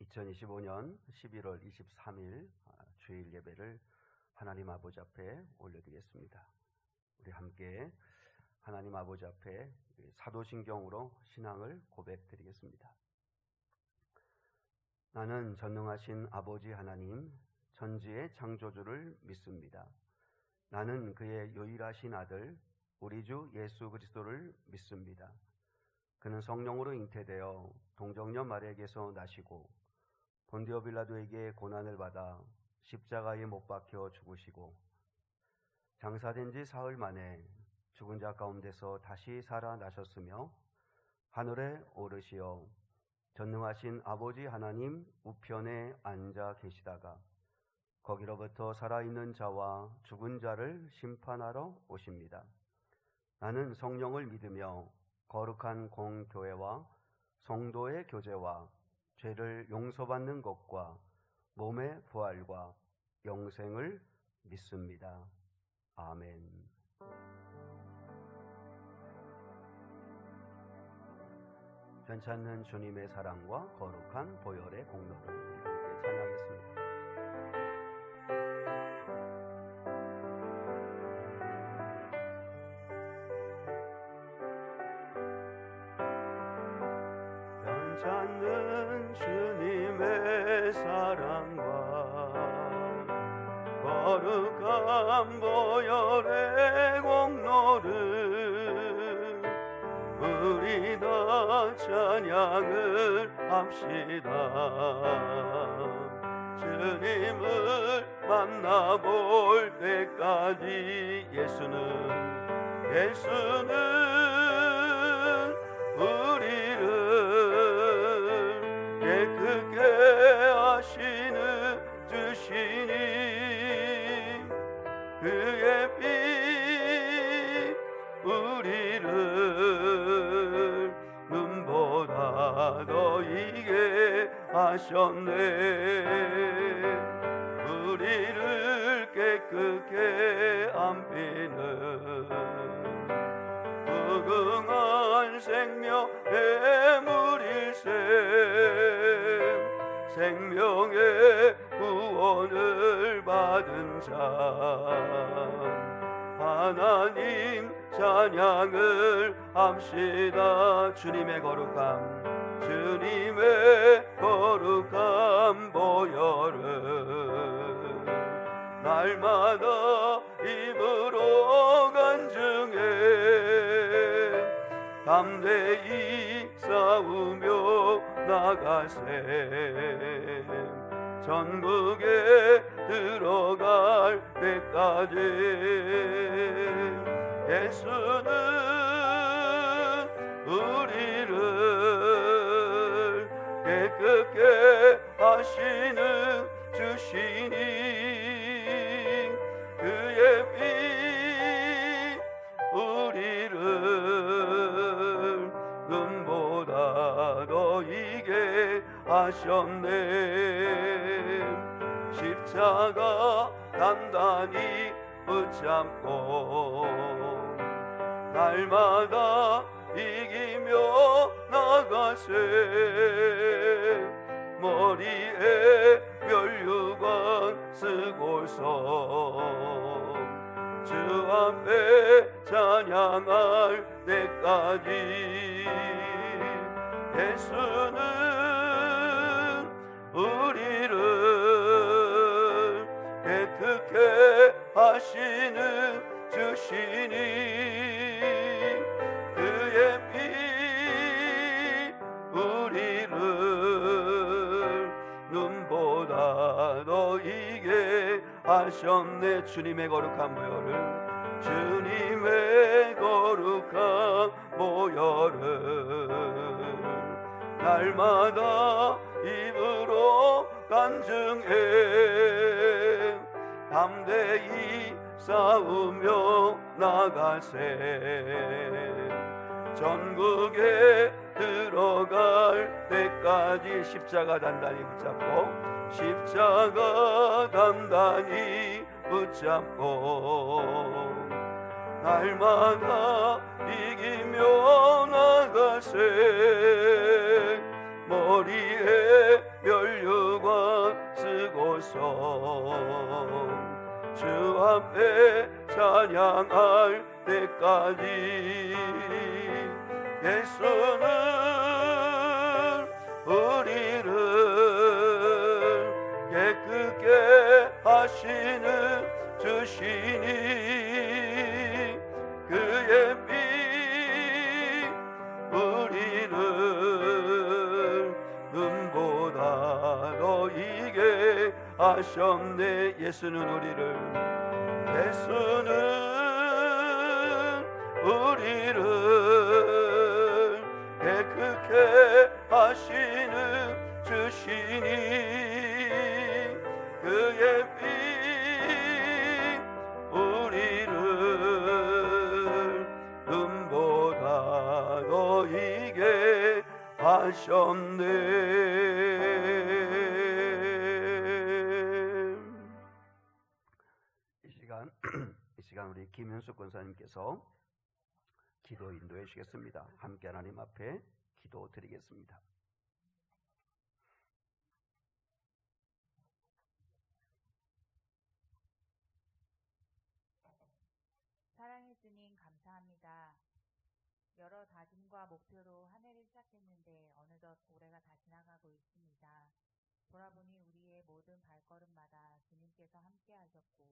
2025년 11월 23일 주일 예배를 하나님 아버지 앞에 올려드리겠습니다. 우리 함께 하나님 아버지 앞에 사도신경으로 신앙을 고백드리겠습니다. 나는 전능하신 아버지 하나님, 천지의 창조주를 믿습니다. 나는 그의 유일하신 아들, 우리 주 예수 그리스도를 믿습니다. 그는 성령으로 잉태되어 동정녀 마리아에게서 나시고 본디오 빌라도에게 고난을 받아 십자가에 못 박혀 죽으시고 장사된 지 사흘 만에 죽은 자 가운데서 다시 살아나셨으며 하늘에 오르시어 전능하신 아버지 하나님 우편에 앉아 계시다가 거기로부터 살아있는 자와 죽은 자를 심판하러 오십니다. 나는 성령을 믿으며 거룩한 공교회와 성도의 교제와 죄를 용서받는 것과 몸의 부활과 영생을 믿습니다. 아멘. 변찮는 주님의 사랑과 거룩한 보혈의 공로를 우리 함께 찬양하겠습니다. 변찮는 주님의 사랑과 거룩한 보혈의 공로를 우리 다 찬양을 합시다. 주님을 만나볼 때까지 예수는 우리를 깨끗게 하시는 주시니 그의 피 우리를 눈보다 더 이게 하셨네. 우리를 깨끗게 안비는 무궁한 생명의 물일샘 생명의 구원을 받은 자 하나님 찬양을 합시다. 주님의 거룩한 보혈을 날마다 입으로 간증해 담대히 싸우며 나가세. 전국에 들어갈 때까지 예수는 우리를 깨끗게 하시는 주시니 그의 피 우리를 눈보다 더 이게 하셨네. 십자가 단단히 붙잡고 날마다 이기며 나가세. 머리에 면류관 쓰고서 주 앞에 찬양할 때까지 예수는 우리를 깨끗게 하시는 주시니 그의 피 우리를 눈보다 더 이게 하셨네. 주님의 거룩한 보혈을 날마다 입으로 간증해 담대히 싸우며 나가세. 전국에 들어갈 때까지 십자가 단단히 붙잡고 날마다 이기며 나가세. 머리에 면류 찬양할 때까지 예수는 우리를 깨끗게 하시는 주시니 그의 피 우리를 눈보다 더 이게 하셨네. 예수는 우리를 깨끗게 하시는 주시니 그의 피 우리를 눈보다 더 이게 하셨네. 이 시간 우리 김현숙 권사님께서 기도 인도해 주시겠습니다. 함께 하나님 앞에 기도 드리겠습니다. 사랑의 주님 감사합니다. 여러 다짐과 목표로 한 해를 시작했는데 어느덧 올해가 다 지나가고 있습니다. 돌아보니 우리의 모든 발걸음마다 주님께서 함께 하셨고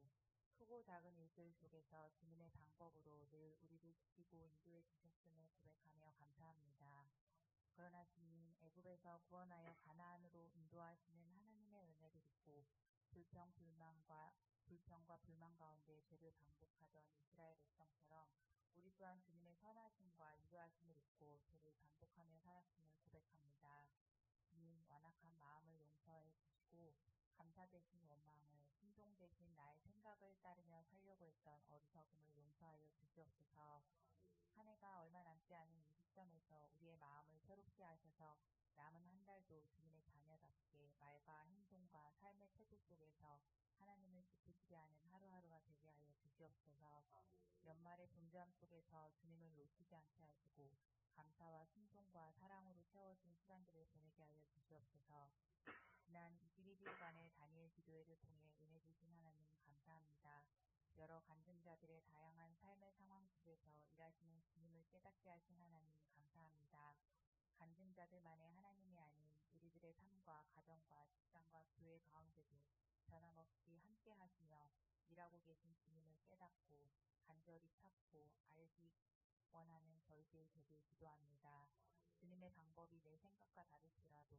크고 작은 일들 속에서 주님의 방법으로 늘 우리를 지키고 인도해 주셨음을 고백하며 감사합니다. 그러나 주님, 애굽에서 구원하여 가나안으로 인도하시는 하나님의 은혜를 잊고 불평과 불만 가운데 죄를 반복하던 이스라엘 백성처럼 우리 또한 주님의 선하심과 인도하심을 잊고 죄를 반복하며 살았음을 고백합니다. 주님, 완악한 마음을 용서해 주시고 감사 대신 원망을, 순종 대신 나의 생각을 따르며 살려고 했던 어리석음을 용서하여 주시옵소서. 한 해가 얼마 남지 않은 이 시점에서 우리의 마음을 새롭게 하셔서 남은 한 달도 주님의 자녀답게 말과 행동과 삶의 태도 속에서 하나님을 기쁘시게 하는 하루하루가 되게 하여 주시옵소서. 연말의 분주함 속에서 주님을 놓치지 않게 하시고 감사와 순종과 사랑으로 채워진 시간들을 보내게 하여 주시옵소서. 지난 22일간의 다니엘 기도회를 통해 은혜 주신 하나님 감사합니다. 여러 간증자들의 다양한 삶의 상황 속에서 일하시는 주님을 깨닫게 하신 하나님 감사합니다. 간증자들만의 하나님이 아닌 우리들의 삶과 가정과 직장과 교회 가운데도 변함없이 함께 하시며 일하고 계신 주님을 깨닫고 간절히 찾고 알기 원하는 저희들 되길 기도합니다. 주님의 방법이 내 생각과 다를지라도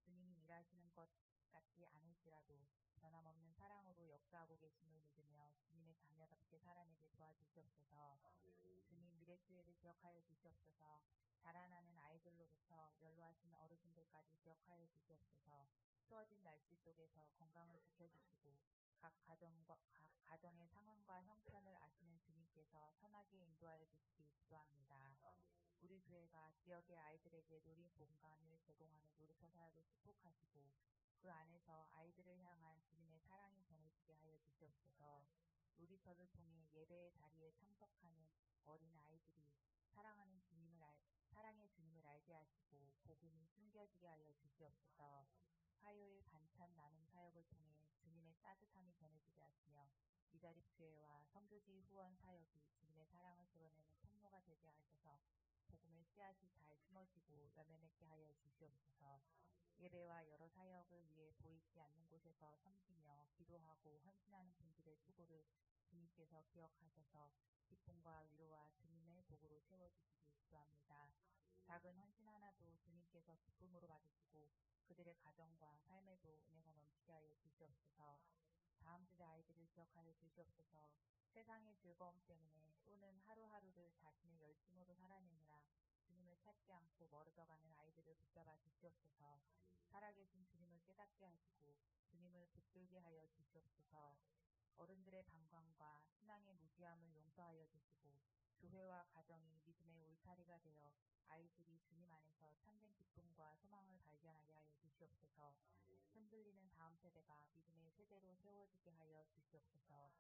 주님이 일하시는 것 같지 않을지라도 변함없는 사랑으로 역사하고 계심을 믿으며 주님의 자녀답게 살아내게 도와주시옵소서. 주님, 미래교회를 기억하여 주시옵소서. 자라나는 아이들로부터 연로하신 어르신들까지 기억하여 주시옵소서. 추워진 날씨 속에서 건강을 지켜주시고 각 가정의 상황과 형편을 아시는 주님께서 선하게 인도하여 주시길 기도합니다. 우리 교회가 지역의 아이들에게 놀이 공간을 제공하는 놀이터 사역을 축복하시고 그 안에서 아이들을 향한 주님의 사랑이 전해지게 하여 주시옵소서. 놀이터를 통해 예배의 자리에 참석하는 어린 아이들이 사랑의 주님을 알게 하시고 복음이 숨겨지게 하여 주시옵소서. 화요일 반찬 나눔 사역을 통해 주님의 따뜻함이 전해지게 하시며 미자립교회와 선교지 후원 사역이 주님의 사랑을 드러내는 통로가 되게 하셔서 복음의 씨앗이 잘 심어지고 열매 맺게 하여 주시옵소서. 예배와 여러 사역을 위해 보이지 않는 곳에서 섬기며 기도하고 헌신하는 분들의 수고를 주님께서 기억하셔서 기쁨과 위로와 주님의 복으로 채워주시길 기도합니다. 작은 헌신 하나도 주님께서 기쁨으로 받으시고 그들의 가정과 삶에도 은혜가 넘치게 하여 주시옵소서. 다음 세대 아이들을 기억하여 주시옵소서. 세상의 즐거움 때문에 또는 하루하루를 자신의 열심으로 살아내느라 주님을 찾지 않고 멀어져가는 아이들을 붙잡아 주시옵소서. 살아계신 주님을 깨닫게 하시고 주님을 붙들게 하여 주시옵소서. 어른들의 방광과 신앙의 무지함을 용서하여 주시고 교회와 가정이 믿음의 울타리가 되어 아이들이 주님 안에서 참된 기쁨과 소망을 발견하게 하여 주시옵소서. 흔들리는 다음 세대가 믿음의 세대로 세워지게 하여 주시옵소서.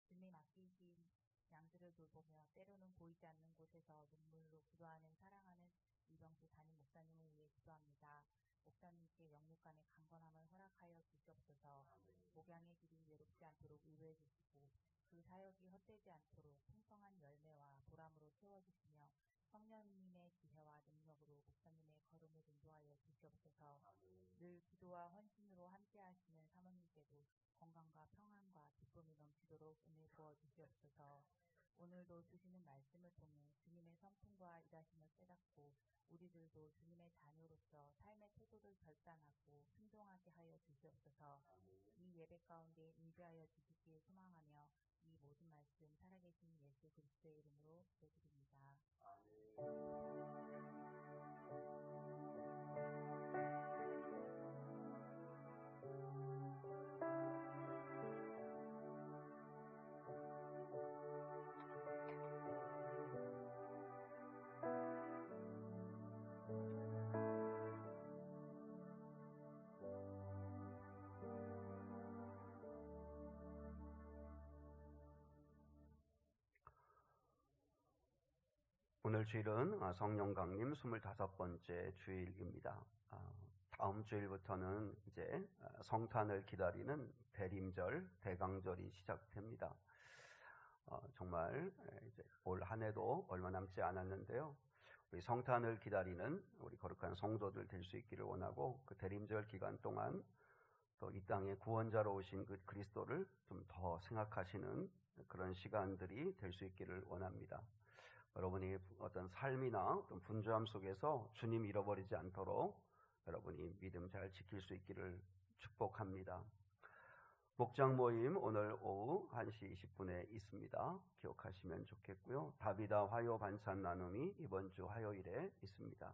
주님 맡기신 양들을 돌보며 때로는 보이지 않는 곳에서 눈물로 기도하는 사랑하는 이병수 담임 목사님을 위해 기도합니다. 목사님께 영육간의 강건함을 허락하여 주시옵소서. 목양의 길이 외롭지 않도록 위로해 주시고 그 사역이 헛되지 않도록 풍성한 열매와 보람으로 채워주시며 성령님의 지혜와 능력으로 목사님의 걸음을 인도하여 주시옵소서. 늘 기도와 헌신으로 함께하시는 사모님께도 건강과 평안과 기쁨이 넘치도록 은혜 부어 주시옵소서. 오늘도 주시는 말씀을 통해 주님의 성품과 일하심을 깨닫고 우리들도 주님의 자녀로서 삶의 태도를 결단하고 순종하게 하여 주시옵소서. 이 예배 가운데 임재하여 주시길 소망하며 이 모든 말씀 살아계신 예수 그리스도의 이름으로 기도드립니다. 오늘 주일은 성령 강림 25번째 주일입니다. 다음 주일부터는 이제 성탄을 기다리는 대림절, 대강절이 시작됩니다. 정말 이제 올 한 해도 얼마 남지 않았는데요. 우리 성탄을 기다리는 우리 거룩한 성도들 될 수 있기를 원하고 그 대림절 기간 동안 또 이 땅에 구원자로 오신 그 그리스도를 좀 더 생각하시는 그런 시간들이 될 수 있기를 원합니다. 여러분이 어떤 삶이나 어떤 분주함 속에서 주님 잃어버리지 않도록 여러분이 믿음 잘 지킬 수 있기를 축복합니다. 목장 모임 오늘 오후 1시 20분에 있습니다. 기억하시면 좋겠고요. 다비다 화요 반찬 나눔이 이번 주 화요일에 있습니다.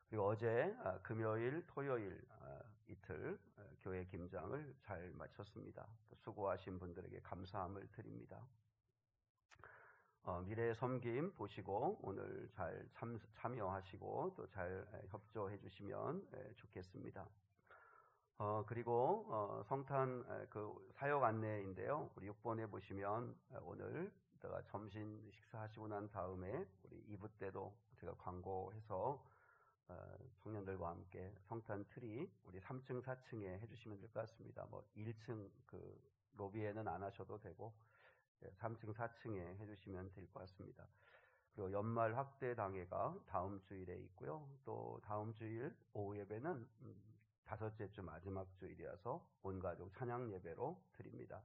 그리고 어제 금요일, 토요일 이틀 교회 김장을 잘 마쳤습니다. 수고하신 분들에게 감사함을 드립니다. 미래의 섬김 보시고 오늘 잘 참여하시고 또 잘 협조해 주시면 좋겠습니다. 그리고 성탄 그 사역 안내인데요. 우리 6번에 보시면 오늘 제가 점심 식사하시고 난 다음에 우리 2부 때도 제가 광고해서 청년들과 함께 성탄 트리 우리 3층, 4층에 해주시면 될 것 같습니다. 뭐 1층 그 로비에는 안 하셔도 되고 3층, 4층에 해주시면 될 것 같습니다. 그리고 연말 확대 당회가 다음 주일에 있고요. 또 다음 주일 오후 예배는 다섯째 주 마지막 주일이라서 온 가족 찬양 예배로 드립니다.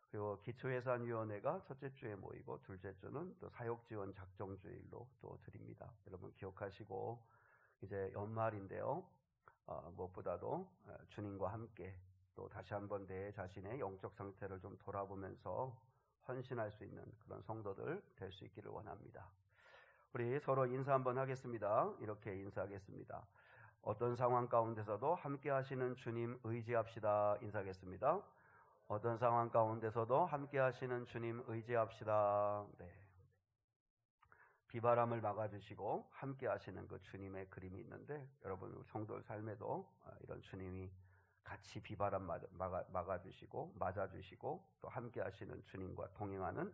그리고 기초예산위원회가 첫째 주에 모이고 둘째 주는 또 사역지원 작정주일로 또 드립니다. 여러분 기억하시고 이제 연말인데요. 무엇보다도 주님과 함께 또 다시 한번 내 자신의 영적 상태를 좀 돌아보면서 헌신할 수 있는 그런 성도들 될 수 있기를 원합니다. 우리 서로 인사 한번 하겠습니다. 이렇게 인사하겠습니다. 어떤 상황 가운데서도 함께 하시는 주님 의지합시다. 인사하겠습니다. 어떤 상황 가운데서도 함께 하시는 주님 의지합시다. 네. 비바람을 막아주시고 함께 하시는 그 주님의 그림이 있는데 여러분 성도 삶에도 이런 주님이 같이 비바람 막아주시고 맞아주시고 또 함께 하시는 주님과 동행하는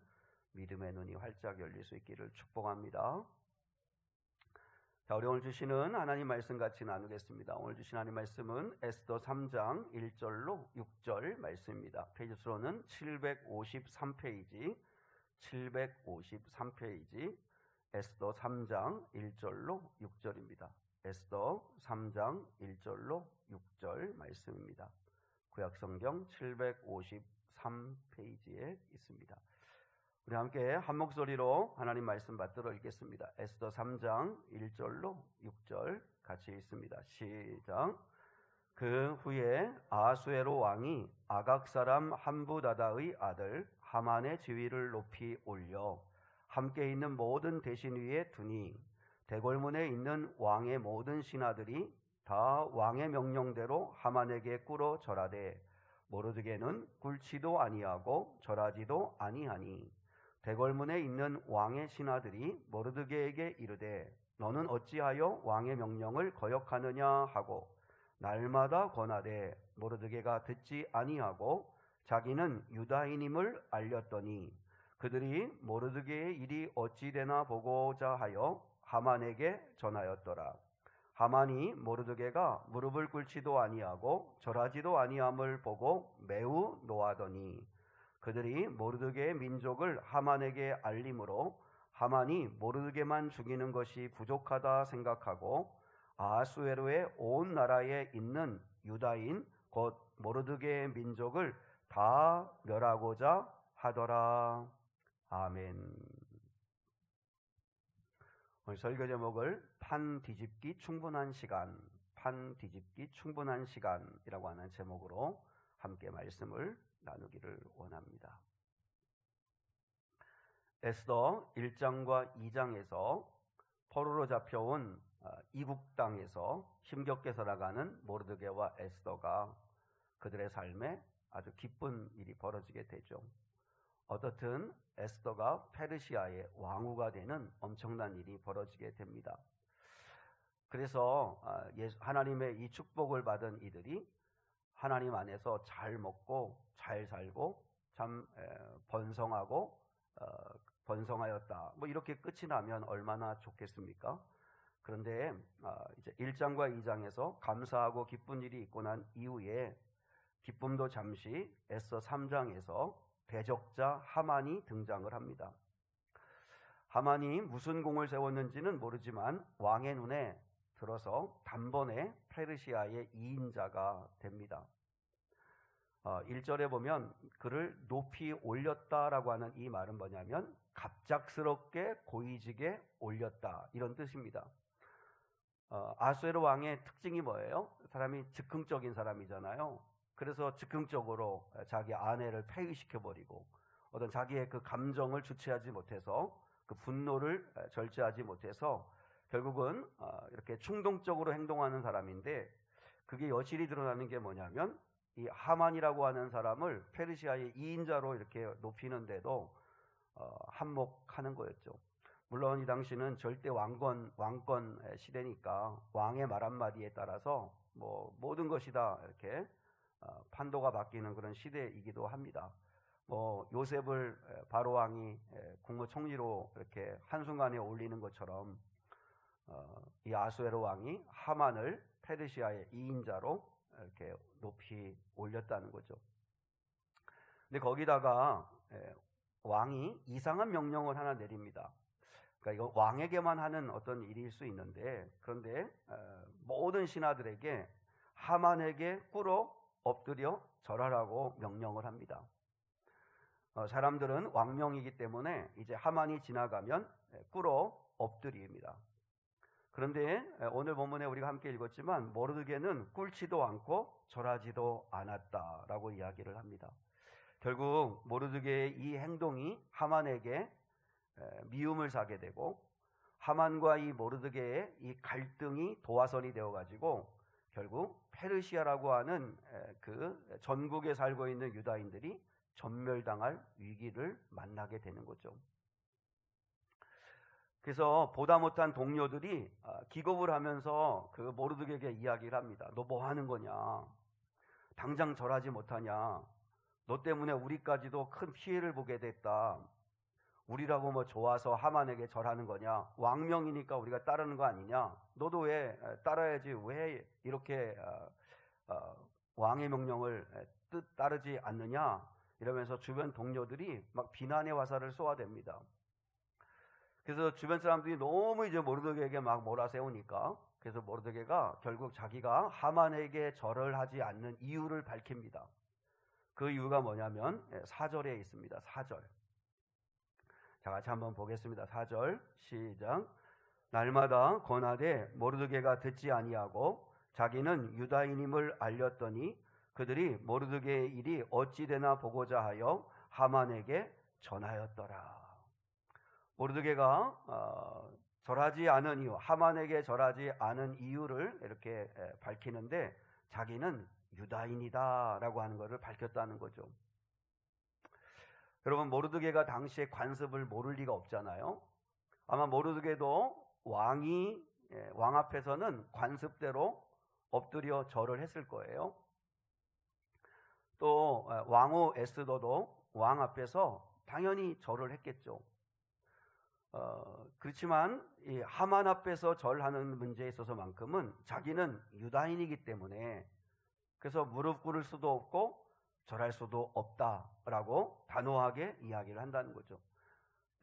믿음의 눈이 활짝 열릴 수 있기를 축복합니다. 자, 우리 오늘 주시는 하나님 말씀 같이 나누겠습니다. 오늘 주신 하나님 말씀은 에스더 3장 1절로 6절 말씀입니다. 페이지 수로는 753페이지 에스더 3장 1절로 6절입니다. 에스더 3장 1절로 6절 말씀입니다. 구약성경 753페이지에 있습니다. 우리 함께 한 목소리로 하나님 말씀 받들어 읽겠습니다. 에스더 3장 1절로 6절 같이 읽습니다. 시작. 그 후에 아수에로 왕이 아각 사람 함부다다의 아들 하만의 지위를 높이 올려 함께 있는 모든 대신 위에 두니 대궐문에 있는 왕의 모든 신하들이 다 왕의 명령대로 하만에게 꿇어 절하되 모르드게는 꿇지도 아니하고 절하지도 아니하니 대궐문에 있는 왕의 신하들이 모르드게에게 이르되 너는 어찌하여 왕의 명령을 거역하느냐 하고 날마다 권하되 모르드게가 듣지 아니하고 자기는 유다인임을 알렸더니 그들이 모르드게의 일이 어찌 되나 보고자 하여 하만에게 전하였더라. 하만이 모르드게가 무릎을 꿇지도 아니하고 절하지도 아니함을 보고 매우 노하더니 그들이 모르드게의 민족을 하만에게 알림으로 하만이 모르드게만 죽이는 것이 부족하다 생각하고 아하수에로의 온 나라에 있는 유다인 곧 모르드게의 민족을 다 멸하고자 하더라. 아멘. 오늘 설교 제목을 판 뒤집기 충분한 시간이라고 하는 제목으로 함께 말씀을 나누기를 원합니다. 에스더 1장과 2장에서 포로로 잡혀온 이국 땅에서 힘겹게 살아가는 모르드게와 에스더가 그들의 삶에 아주 기쁜 일이 벌어지게 되죠. 어떻든 에스더가 페르시아의 왕후가 되는 엄청난 일이 벌어지게 됩니다. 그래서 하나님의 이 축복을 받은 이들이 하나님 안에서 잘 먹고 잘 살고 참 번성하고 번성하였다. 뭐 이렇게 끝이 나면 얼마나 좋겠습니까? 그런데 이제 1장과 2장에서 감사하고 기쁜 일이 있고 난 이후에 기쁨도 잠시 에스더 3장에서 대적자 하만이 등장을 합니다. 하만이 무슨 공을 세웠는지는 모르지만 왕의 눈에 들어서 단번에 페르시아의 2인자가 됩니다. 1절에 보면 그를 높이 올렸다라고 하는 이 말은 뭐냐면 갑작스럽게 고위직에 올렸다 이런 뜻입니다. 아수에로 왕의 특징이 뭐예요? 사람이 즉흥적인 사람이잖아요. 그래서 즉흥적으로 자기 아내를 폐위시켜버리고 어떤 자기의 그 감정을 주체하지 못해서 그 분노를 절제하지 못해서 결국은 이렇게 충동적으로 행동하는 사람인데 그게 여실히 드러나는 게 뭐냐면 이 하만이라고 하는 사람을 페르시아의 2인자로 이렇게 높이는데도 한몫하는 거였죠. 물론 이 당시는 절대 왕권 시대니까 왕의 말 한마디에 따라서 뭐 모든 것이 다 이렇게 판도가 바뀌는 그런 시대이기도 합니다. 뭐 요셉을 바로 왕이 국무총리로 이렇게 한순간에 올리는 것처럼 이 아수에로 왕이 하만을 페르시아의 2인자로 이렇게 높이 올렸다는 거죠. 근데 거기다가 왕이 이상한 명령을 하나 내립니다. 그러니까 이거 왕에게만 하는 어떤 일일 수 있는데 그런데 모든 신하들에게 하만에게 꿇어 엎드려 절하라고 명령을 합니다. 사람들은 왕명이기 때문에 이제 하만이 지나가면 꿇어 엎드립니다. 그런데 오늘 본문에 우리가 함께 읽었지만 모르드게는 꿇지도 않고 절하지도 않았다라고 이야기를 합니다. 결국 모르드게의 이 행동이 하만에게 미움을 사게 되고 하만과 이 모르드게의 이 갈등이 도화선이 되어가지고 결국 페르시아라고 하는 그 전국에 살고 있는 유다인들이 전멸당할 위기를 만나게 되는 거죠. 그래서 보다 못한 동료들이 기겁을 하면서 그 모르드게에게 이야기를 합니다. 너 뭐 하는 거냐? 당장 절하지 못하냐? 너 때문에 우리까지도 큰 피해를 보게 됐다. 우리라고 뭐 좋아서 하만에게 절하는 거냐? 왕명이니까 우리가 따르는 거 아니냐? 너도 왜 따라야지? 왜 이렇게 왕의 명령을 따르지 않느냐? 이러면서 주변 동료들이 막 비난의 화살을 쏘아댑니다. 그래서 주변 사람들이 너무 이제 모르드게에게 막 몰아세우니까 그래서 모르드게가 결국 자기가 하만에게 절을 하지 않는 이유를 밝힙니다. 그 이유가 뭐냐면 4절에 있습니다. 4절. 자, 같이 한번 보겠습니다. 4절 시작. 날마다 권하되 모르드게가 듣지 아니하고 자기는 유다인임을 알렸더니 그들이 모르드게의 일이 어찌 되나 보고자 하여 하만에게 전하였더라. 모르드게가 절하지 않은 이유, 하만에게 절하지 않은 이유를 이렇게 밝히는데 자기는 유다인이다라고 하는 것을 밝혔다는 거죠. 여러분, 모르드게가 당시에 관습을 모를 리가 없잖아요. 아마 모르드게도 왕 앞에서는 관습대로 엎드려 절을 했을 거예요. 또 왕후 에스더도 왕 앞에서 당연히 절을 했겠죠. 그렇지만 이 하만 앞에서 절하는 문제에 있어서만큼은 자기는 유다인이기 때문에 그래서 무릎 꿇을 수도 없고 절할 수도 없다라고 단호하게 이야기를 한다는 거죠.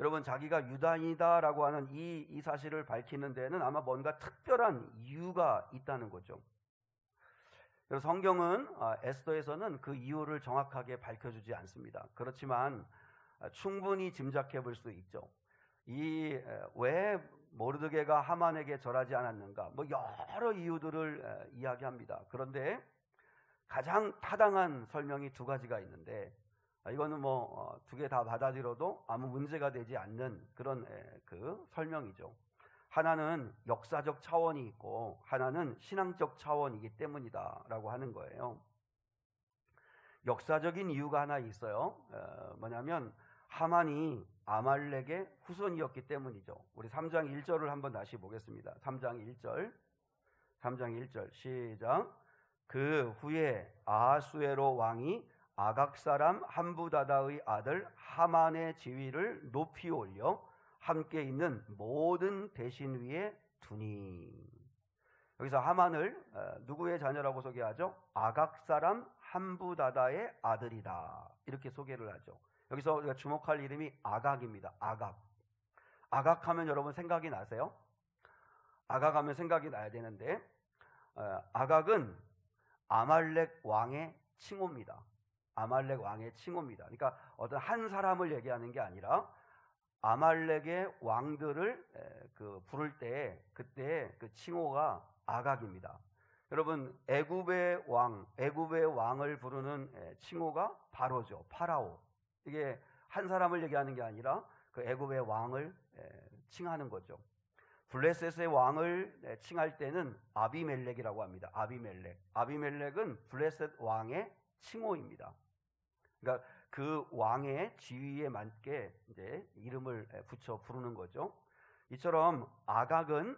여러분, 자기가 유다인이다라고 하는 이 사실을 밝히는 데는 아마 뭔가 특별한 이유가 있다는 거죠. 그래서 성경은 에스더에서는 그 이유를 정확하게 밝혀주지 않습니다. 그렇지만 충분히 짐작해 볼 수 있죠. 왜 모르드게가 하만에게 절하지 않았는가? 뭐 여러 이유들을 이야기합니다. 그런데 가장 타당한 설명이 두 가지가 있는데 이거는 뭐 두 개 다 받아들여도 아무 문제가 되지 않는 그런 그 설명이죠. 하나는 역사적 차원이 있고 하나는 신앙적 차원이기 때문이다라고 하는 거예요. 역사적인 이유가 하나 있어요. 뭐냐면 하만이 아말렉의 후손이었기 때문이죠. 우리 3장 1절을 한번 다시 보겠습니다. 3장 1절 시작. 그 후에 아하수에로 왕이 아각 사람 함부다다의 아들 하만의 지위를 높이 올려 함께 있는 모든 대신 위에 두니. 여기서 하만을 누구의 자녀라고 소개하죠? 아각 사람 함부다다의 아들이다, 이렇게 소개를 하죠. 여기서 우리가 주목할 이름이 아각입니다. 아각 하면 여러분 생각이 나세요? 아각 하면 생각이 나야 되는데 아각은 아말렉 왕의 칭호입니다. 아말렉 왕의 칭호입니다. 그러니까 어떤 한 사람을 얘기하는 게 아니라 아말렉의 왕들을 부를 때 그때 그 칭호가 아각입니다. 여러분, 애굽의 왕을 부르는 칭호가 바로죠. 파라오. 이게 한 사람을 얘기하는 게 아니라 그 애굽의 왕을 칭하는 거죠. 블레셋의 왕을 칭할 때는 아비멜렉이라고 합니다. 아비멜렉은 블레셋 왕의 칭호입니다. 그러니까 그 왕의 지위에 맞게 이제 이름을 붙여 부르는 거죠. 이처럼 아각은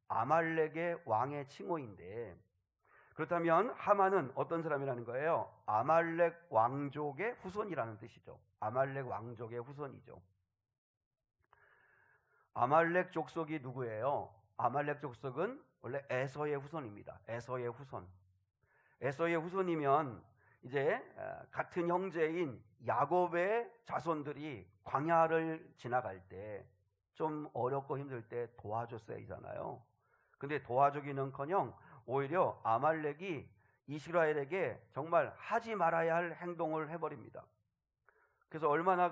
아말렉의 왕의 칭호인데, 그렇다면 하만은 어떤 사람이라는 거예요? 아말렉 왕족의 후손이라는 뜻이죠. 아말렉 왕족의 후손이죠. 아말렉 족속이 누구예요? 아말렉 족속은 원래 에서의 후손입니다. 에서의 후손이면 이제 같은 형제인 야곱의 자손들이 광야를 지나갈 때 좀 어렵고 힘들 때 도와줬어야잖아요. 근데 도와주기는커녕 오히려 아말렉이 이스라엘에게 정말 하지 말아야 할 행동을 해버립니다. 그래서 얼마나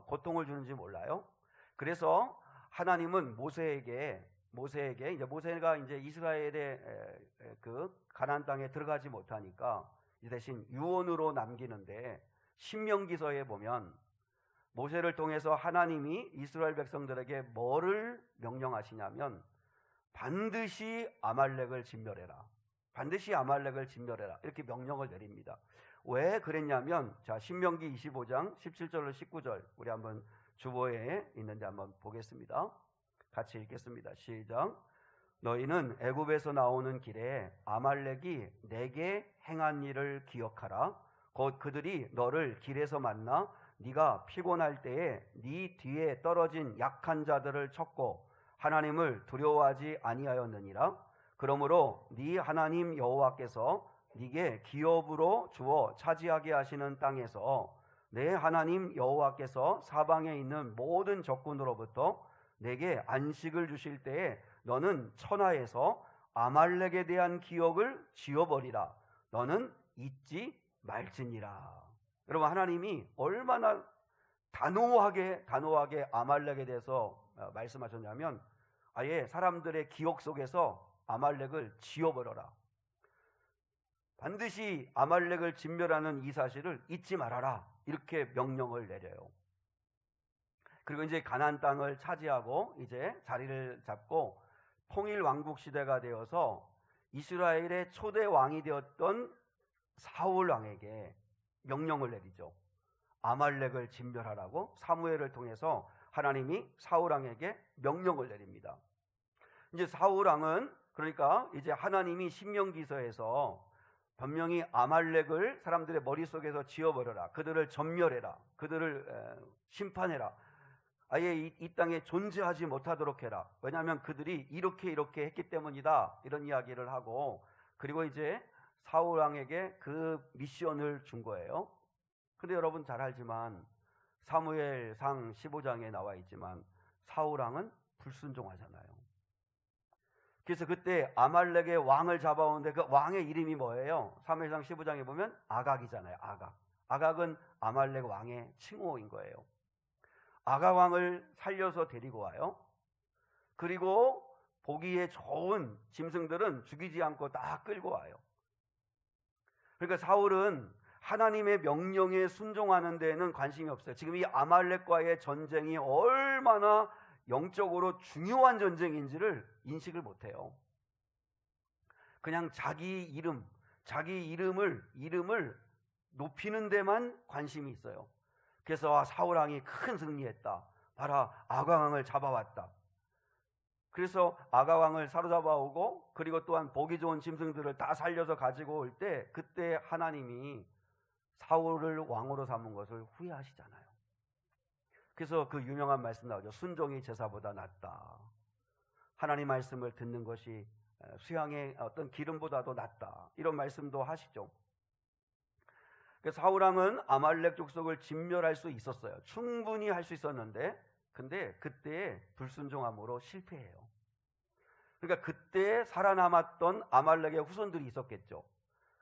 고통을 주는지 몰라요. 그래서 하나님은 모세에게 이제 모세가 이제 이스라엘의 가나안 땅에 들어가지 못하니까 대신 유언으로 남기는데, 신명기서에 보면 모세를 통해서 하나님이 이스라엘 백성들에게 뭐를 명령하시냐면 반드시 아말렉을 진멸해라, 이렇게 명령을 내립니다. 왜 그랬냐면, 자, 신명기 25장 17절로 19절 우리 한번 주보에 있는지 한번 보겠습니다. 같이 읽겠습니다. 시작. 너희는 애굽에서 나오는 길에 아말렉이 내게 행한 일을 기억하라. 곧 그들이 너를 길에서 만나 네가 피곤할 때에 네 뒤에 떨어진 약한 자들을 쳤고 하나님을 두려워하지 아니하였느니라. 그러므로 네 하나님 여호와께서 네게 기업으로 주어 차지하게 하시는 땅에서 내 하나님 여호와께서 사방에 있는 모든 적군으로부터 내게 안식을 주실 때에 너는 천하에서 아말렉에 대한 기억을 지워버리라. 너는 잊지 말지니라. 여러분, 하나님이 얼마나 단호하게 아말렉에 대해서 말씀하셨냐면 아예 사람들의 기억 속에서 아말렉을 지워버려라. 반드시 아말렉을 진멸하는 이 사실을 잊지 말아라. 이렇게 명령을 내려요. 그리고 이제 가나안 땅을 차지하고 이제 자리를 잡고 통일 왕국 시대가 되어서 이스라엘의 초대 왕이 되었던 사울 왕에게 명령을 내리죠. 아말렉을 진멸하라고 사무엘을 통해서 하나님이 사울 왕에게 명령을 내립니다. 이제 사울 왕은 그러니까 이제 하나님이 신명기서에서 분명히 아말렉을 사람들의 머릿속에서 지워버려라, 그들을 전멸해라, 그들을 심판해라, 아예 이 땅에 존재하지 못하도록 해라. 왜냐하면 그들이 이렇게 했기 때문이다. 이런 이야기를 하고, 그리고 이제 사울 왕에게 그 미션을 준 거예요. 근데 여러분 잘 알지만 사무엘상 15장에 나와 있지만 사울 왕은 불순종하잖아요. 그래서 그때 아말렉의 왕을 잡아오는데 그 왕의 이름이 뭐예요? 사무엘상 15장에 보면 아각이잖아요. 아각은 아말렉 왕의 칭호인 거예요. 아각 왕을 살려서 데리고 와요. 그리고 보기에 좋은 짐승들은 죽이지 않고 다 끌고 와요. 그러니까 사울은 하나님의 명령에 순종하는 데에는 관심이 없어요. 지금 이 아말렉과의 전쟁이 얼마나 영적으로 중요한 전쟁인지를 인식을 못해요. 그냥 자기 이름을 높이는 데만 관심이 있어요. 그래서 사울 왕이 큰 승리했다. 봐라, 아각 왕을 잡아왔다. 그래서 아각 왕을 사로잡아 오고, 그리고 또한 보기 좋은 짐승들을 다 살려서 가지고 올 때, 그때 하나님이 사울을 왕으로 삼은 것을 후회하시잖아요. 그래서 그 유명한 말씀 나오죠. 순종이 제사보다 낫다. 하나님 말씀을 듣는 것이 수양의 어떤 기름보다도 낫다. 이런 말씀도 하시죠. 그래서 사울 왕은 아말렉 족속을 진멸할 수 있었어요. 충분히 할 수 있었는데, 근데 그때 불순종함으로 실패해요. 그러니까 그때 살아남았던 아말렉의 후손들이 있었겠죠.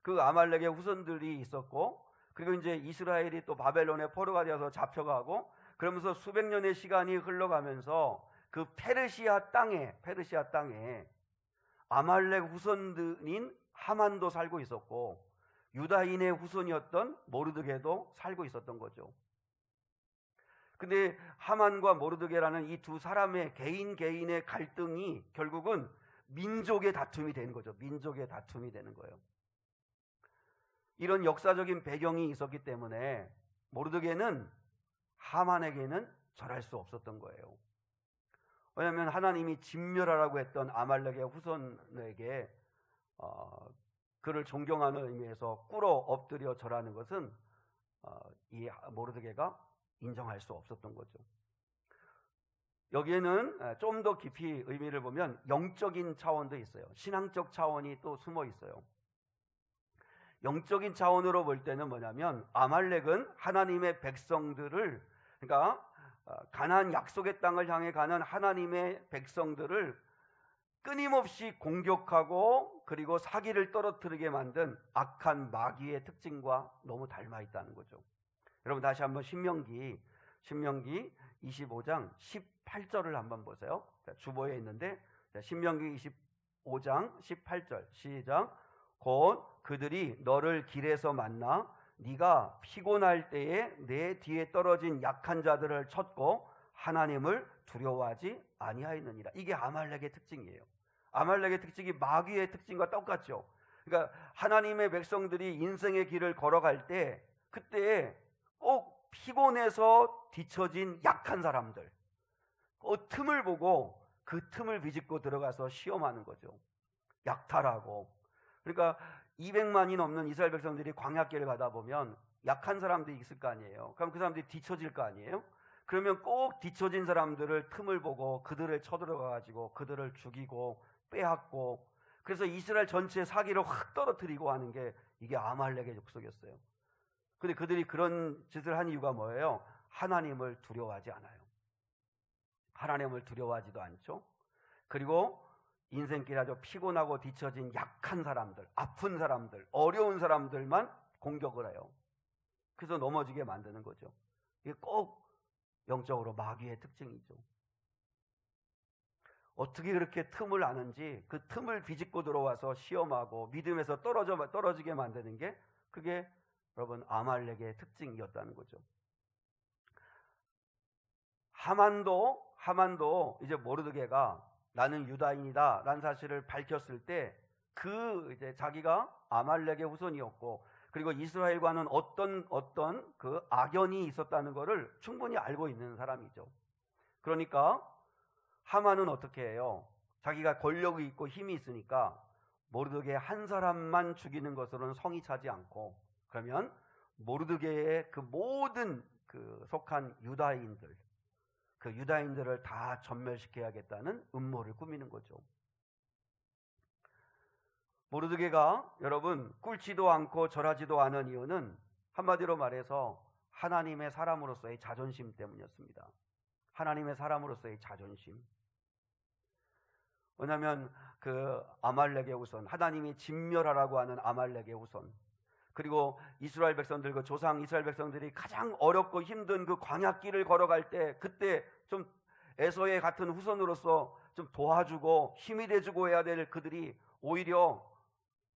그 아말렉의 후손들이 있었고, 그리고 이제 이스라엘이 또 바벨론에 포로가 되어서 잡혀가고, 그러면서 수백 년의 시간이 흘러가면서 그 페르시아 땅에 아말렉 후손들인 하만도 살고 있었고, 유다인의 후손이었던 모르드게도 살고 있었던 거죠. 근데 하만과 모르드게라는 이 두 사람의 개인의 갈등이 결국은 민족의 다툼이 되는 거죠. 민족의 다툼이 되는 거예요. 이런 역사적인 배경이 있었기 때문에 모르드게는 하만에게는 절할 수 없었던 거예요. 왜냐하면 하나님이 진멸하라고 했던 아말렉의 후손에게 그를 존경하는 의미에서 꿇어 엎드려 절하는 것은 이 모르드게가 인정할 수 없었던 거죠. 여기에는 좀 더 깊이 의미를 보면 영적인 차원도 있어요. 신앙적 차원이 또 숨어 있어요. 영적인 차원으로 볼 때는 뭐냐면 아말렉은 하나님의 백성들을, 그러니까 가나안 약속의 땅을 향해 가는 하나님의 백성들을 끊임없이 공격하고 그리고 사기를 떨어뜨리게 만든 악한 마귀의 특징과 너무 닮아 있다는 거죠. 여러분 다시 한번 신명기 25장 18절을 한번 보세요. 주보에 있는데 신명기 25장 18절 시작. 곧 그들이 너를 길에서 만나 네가 피곤할 때에 내 뒤에 떨어진 약한 자들을 쳤고 하나님을 두려워하지 아니하였느니라. 이게 아말렉의 특징이에요. 아말렉의 특징이 마귀의 특징과 똑같죠. 그러니까 하나님의 백성들이 인생의 길을 걸어갈 때 그때 꼭 피곤해서 뒤처진 약한 사람들, 그 틈을 보고 그 틈을 비집고 들어가서 시험하는 거죠. 약탈하고. 그러니까 200만이 넘는 이스라엘 백성들이 광야길을 가다 보면 약한 사람들이 있을 거 아니에요. 그럼 그 사람들이 뒤처질 거 아니에요. 그러면 꼭 뒤처진 사람들을 틈을 보고 그들을 쳐들어가 가지고 그들을 죽이고 빼앗고, 그래서 이스라엘 전체의 사기를 확 떨어뜨리고 하는 게 이게 아말렉의 족속이었어요. 근데 그들이 그런 짓을 한 이유가 뭐예요? 하나님을 두려워하지 않아요. 하나님을 두려워하지도 않죠. 그리고 인생길 아주 피곤하고 뒤처진 약한 사람들, 아픈 사람들, 어려운 사람들만 공격을 해요. 그래서 넘어지게 만드는 거죠. 이게 꼭 영적으로 마귀의 특징이죠. 어떻게 그렇게 틈을 아는지 그 틈을 비집고 들어와서 시험하고 믿음에서 떨어지게 만드는 게 그게 여러분 아말렉의 특징이었다는 거죠. 하만도 이제 모르드게가 나는 유다인이다 라는 사실을 밝혔을 때 그 이제 자기가 아말렉의 후손이었고 그리고 이스라엘과는 어떤 그 악연이 있었다는 것을 충분히 알고 있는 사람이죠. 그러니까 하만은 어떻게 해요? 자기가 권력이 있고 힘이 있으니까 모르드게 한 사람만 죽이는 것으로는 성이 차지 않고, 그러면 모르드게의 그 모든 그 속한 유다인들, 그 유다인들을 다 전멸시켜야겠다는 음모를 꾸미는 거죠. 모르드게가 여러분 꿇지도 않고 절하지도 않은 이유는 한마디로 말해서 하나님의 사람으로서의 자존심 때문이었습니다. 하나님의 사람으로서의 자존심. 왜냐하면 그 아말렉의 후손, 하나님이 진멸하라고 하는 아말렉의 후손, 그리고 이스라엘 백성들, 그 조상 이스라엘 백성들이 가장 어렵고 힘든 그 광야길을 걸어갈 때 그때 좀 에서의 같은 후손으로서 좀 도와주고 힘이 돼주고 해야 될 그들이 오히려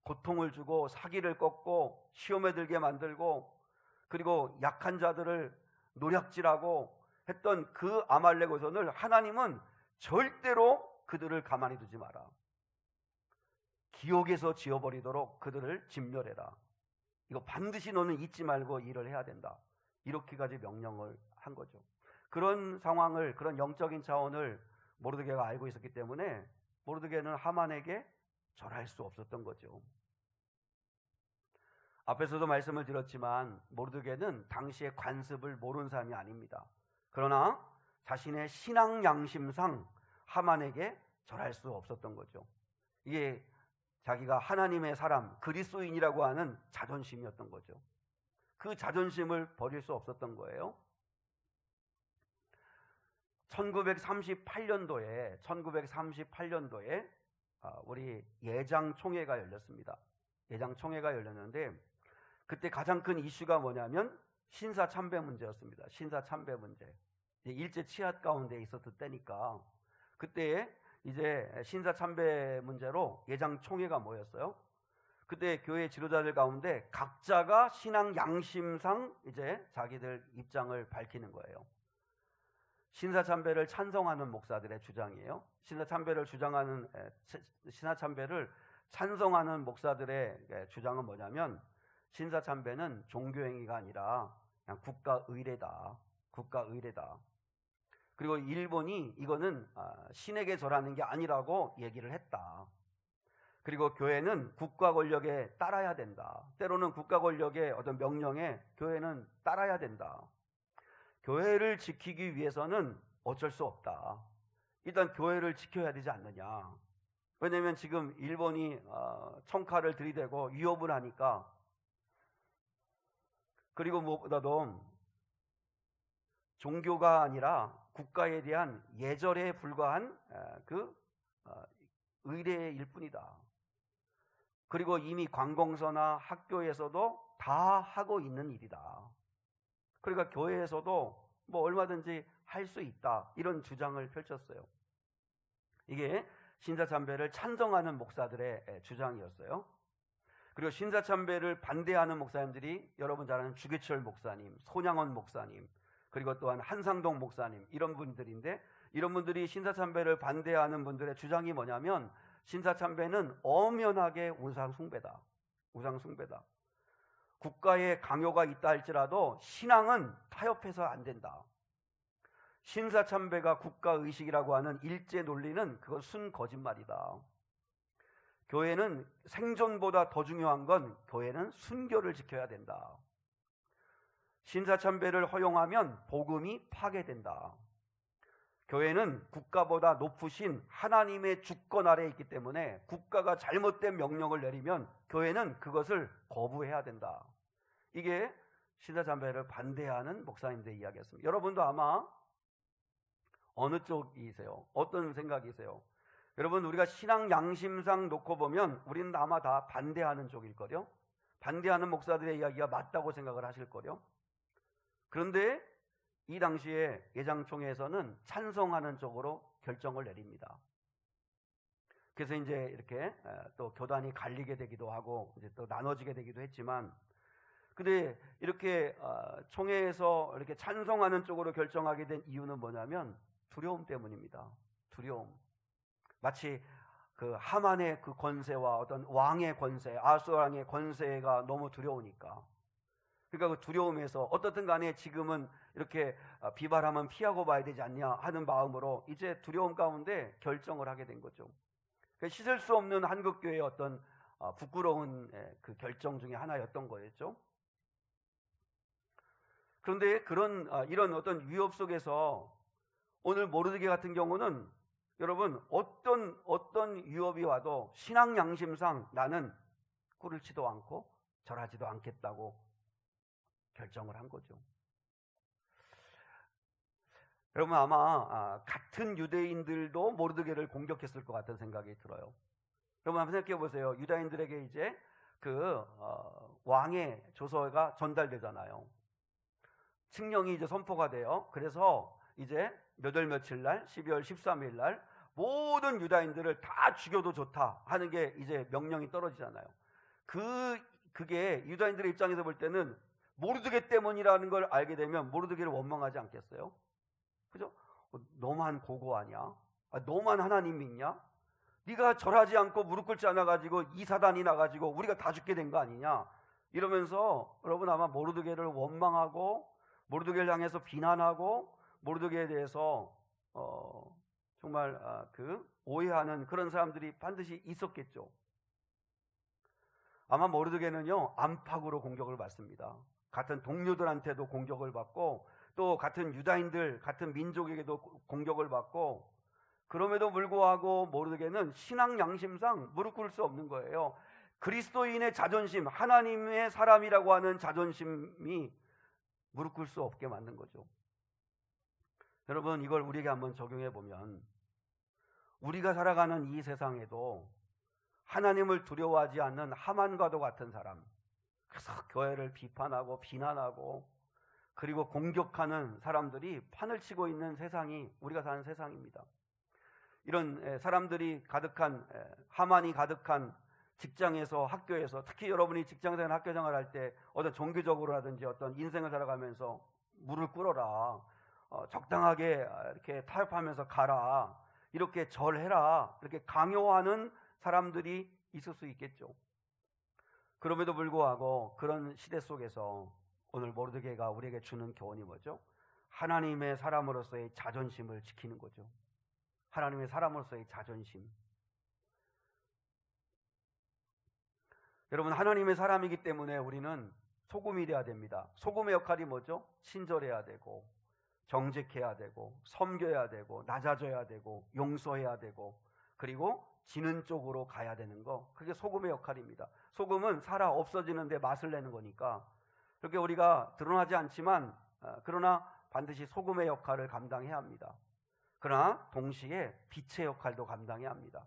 고통을 주고 사기를 꺾고 시험에 들게 만들고 그리고 약한 자들을 노략질하고 했던 그 아말렉 후손을 하나님은 절대로 그들을 가만히 두지 마라. 기옥에서 지어버리도록 그들을 진멸해라. 이거 반드시 너는 잊지 말고 일을 해야 된다. 이렇게까지 명령을 한 거죠. 그런 상황을, 그런 영적인 차원을 모르드게가 알고 있었기 때문에 모르드게는 하만에게 절할 수 없었던 거죠. 앞에서도 말씀을 드렸지만 모르드게는 당시의 관습을 모르는 사람이 아닙니다. 그러나 자신의 신앙 양심상 하만에게 절할 수 없었던 거죠. 이게 자기가 하나님의 사람, 그리스도인이라고 하는 자존심이었던 거죠. 그 자존심을 버릴 수 없었던 거예요. 1938년도에 우리 예장총회가 열렸습니다. 예장총회가 열렸는데 그때 가장 큰 이슈가 뭐냐면 신사참배 문제였습니다. 신사참배 문제. 일제 치하 가운데 있었을 때니까 그때 이제 신사참배 문제로 예장총회가 모였어요. 그때 교회 지도자들 가운데 각자가 신앙 양심상 이제 자기들 입장을 밝히는 거예요. 신사참배를 찬성하는 목사들의 주장이에요. 신사참배를 찬성하는 목사들의 주장은 뭐냐면 신사참배는 종교행위가 아니라 그냥 국가의례다. 그리고 일본이 이거는 신에게 절하는 게 아니라고 얘기를 했다. 그리고 교회는 국가 권력에 따라야 된다. 때로는 국가 권력의 어떤 명령에 교회는 따라야 된다. 교회를 지키기 위해서는 어쩔 수 없다. 일단 교회를 지켜야 되지 않느냐. 왜냐하면 지금 일본이 청칼을 들이대고 위협을 하니까, 그리고 무엇보다도 종교가 아니라 국가에 대한 예절에 불과한 의례일 뿐이다. 그리고 이미 관공서나 학교에서도 다 하고 있는 일이다. 그러니까 교회에서도 뭐 얼마든지 할 수 있다. 이런 주장을 펼쳤어요. 이게 신사참배를 찬성하는 목사들의 주장이었어요. 그리고 신사참배를 반대하는 목사님들이 여러분 잘 아는 주계철 목사님, 손양원 목사님, 그리고 또한 한상동 목사님, 이런 분들인데, 이런 분들이 신사참배를 반대하는 분들의 주장이 뭐냐면 신사참배는 엄연하게 우상숭배다. 국가의 강요가 있다 할지라도 신앙은 타협해서 안 된다. 신사참배가 국가의식이라고 하는 일제 논리는 그건 순 거짓말이다. 교회는 생존보다 더 중요한 건 교회는 순교를 지켜야 된다. 신사참배를 허용하면 복음이 파괴된다. 교회는 국가보다 높으신 하나님의 주권 아래에 있기 때문에 국가가 잘못된 명령을 내리면 교회는 그것을 거부해야 된다. 이게 신사참배를 반대하는 목사님들의 이야기였습니다. 여러분도 아마 어느 쪽이세요? 어떤 생각이세요? 여러분, 우리가 신앙 양심상 놓고 보면 우리는 아마 다 반대하는 쪽일 거요. 반대하는 목사들의 이야기가 맞다고 생각을 하실 거요. 그런데 이 당시에 예장총회에서는 찬성하는 쪽으로 결정을 내립니다. 그래서 이제 이렇게 또 교단이 갈리게 되기도 하고 이제 또 나눠지게 되기도 했지만, 근데 이렇게 총회에서 이렇게 찬성하는 쪽으로 결정하게 된 이유는 뭐냐면 두려움 때문입니다. 두려움. 마치 그 하만의 그 권세와 어떤 왕의 권세, 아수르 왕의 권세가 너무 두려우니까. 그러니까 그 두려움에서 어떻든 간에 지금은 이렇게 비발하면 피하고 봐야 되지 않냐 하는 마음으로 이제 두려움 가운데 결정을 하게 된 거죠. 씻을 수 없는 한국교회의 어떤 부끄러운 그 결정 중에 하나였던 거였죠. 그런데 이런 어떤 위협 속에서 오늘 모르드게 같은 경우는 여러분 어떤 위협이 와도 신앙 양심상 나는 꿀을 치도 않고 절하지도 않겠다고 결정을 한 거죠. 여러분 아마 같은 유대인들도 모르드게를 공격했을 것 같은 생각이 들어요. 여러분 한번 생각해 보세요. 유다인들에게 이제 왕의 조서가 전달되잖아요. 칙령이 이제 선포가 돼요. 그래서 이제 몇 월 며칠 날 12월 13일 날 모든 유다인들을 다 죽여도 좋다 하는 게 이제 명령이 떨어지잖아요. 그게 유다인들의 입장에서 볼 때는 모르드게 때문이라는 걸 알게 되면 모르드게를 원망하지 않겠어요? 그죠? 너만 고고 아니야? 너만 하나님 믿냐? 네가 절하지 않고 무릎 꿇지 않아가지고 이 사단이 나가지고 우리가 다 죽게 된 거 아니냐? 이러면서 여러분 아마 모르드게를 원망하고 모르드게를 향해서 비난하고 모르드게에 대해서 정말 오해하는 그런 사람들이 반드시 있었겠죠. 아마 모르드게는요 안팎으로 공격을 받습니다. 같은 동료들한테도 공격을 받고 또 같은 유다인들 같은 민족에게도 공격을 받고, 그럼에도 불구하고 모르드게는 신앙 양심상 무릎 꿇을 수 없는 거예요. 그리스도인의 자존심, 하나님의 사람이라고 하는 자존심이 무릎 꿇을 수 없게 만든 거죠. 여러분 이걸 우리에게 한번 적용해 보면 우리가 살아가는 이 세상에도 하나님을 두려워하지 않는 하만과도 같은 사람, 그래서 교회를 비판하고 비난하고 그리고 공격하는 사람들이 판을 치고 있는 세상이 우리가 사는 세상입니다. 이런 사람들이 가득한, 하만이 가득한 직장에서, 학교에서, 특히 여러분이 직장생활, 학교생활 할 때 어떤 종교적으로라든지 어떤 인생을 살아가면서 무릎 꿇어라, 적당하게 이렇게 타협하면서 가라, 이렇게 절해라, 이렇게 강요하는 사람들이 있을 수 있겠죠. 그럼에도 불구하고 그런 시대 속에서 오늘 모르드게가 우리에게 주는 교훈이 뭐죠? 하나님의 사람으로서의 자존심을 지키는 거죠. 하나님의 사람으로서의 자존심. 여러분 하나님의 사람이기 때문에 우리는 소금이 되어야 됩니다. 소금의 역할이 뭐죠? 친절해야 되고 정직해야 되고 섬겨야 되고 낮아져야 되고 용서해야 되고 그리고 지는 쪽으로 가야 되는 거, 그게 소금의 역할입니다. 소금은 살아 없어지는데 맛을 내는 거니까 그렇게 우리가 드러나지 않지만 그러나 반드시 소금의 역할을 감당해야 합니다. 그러나 동시에 빛의 역할도 감당해야 합니다.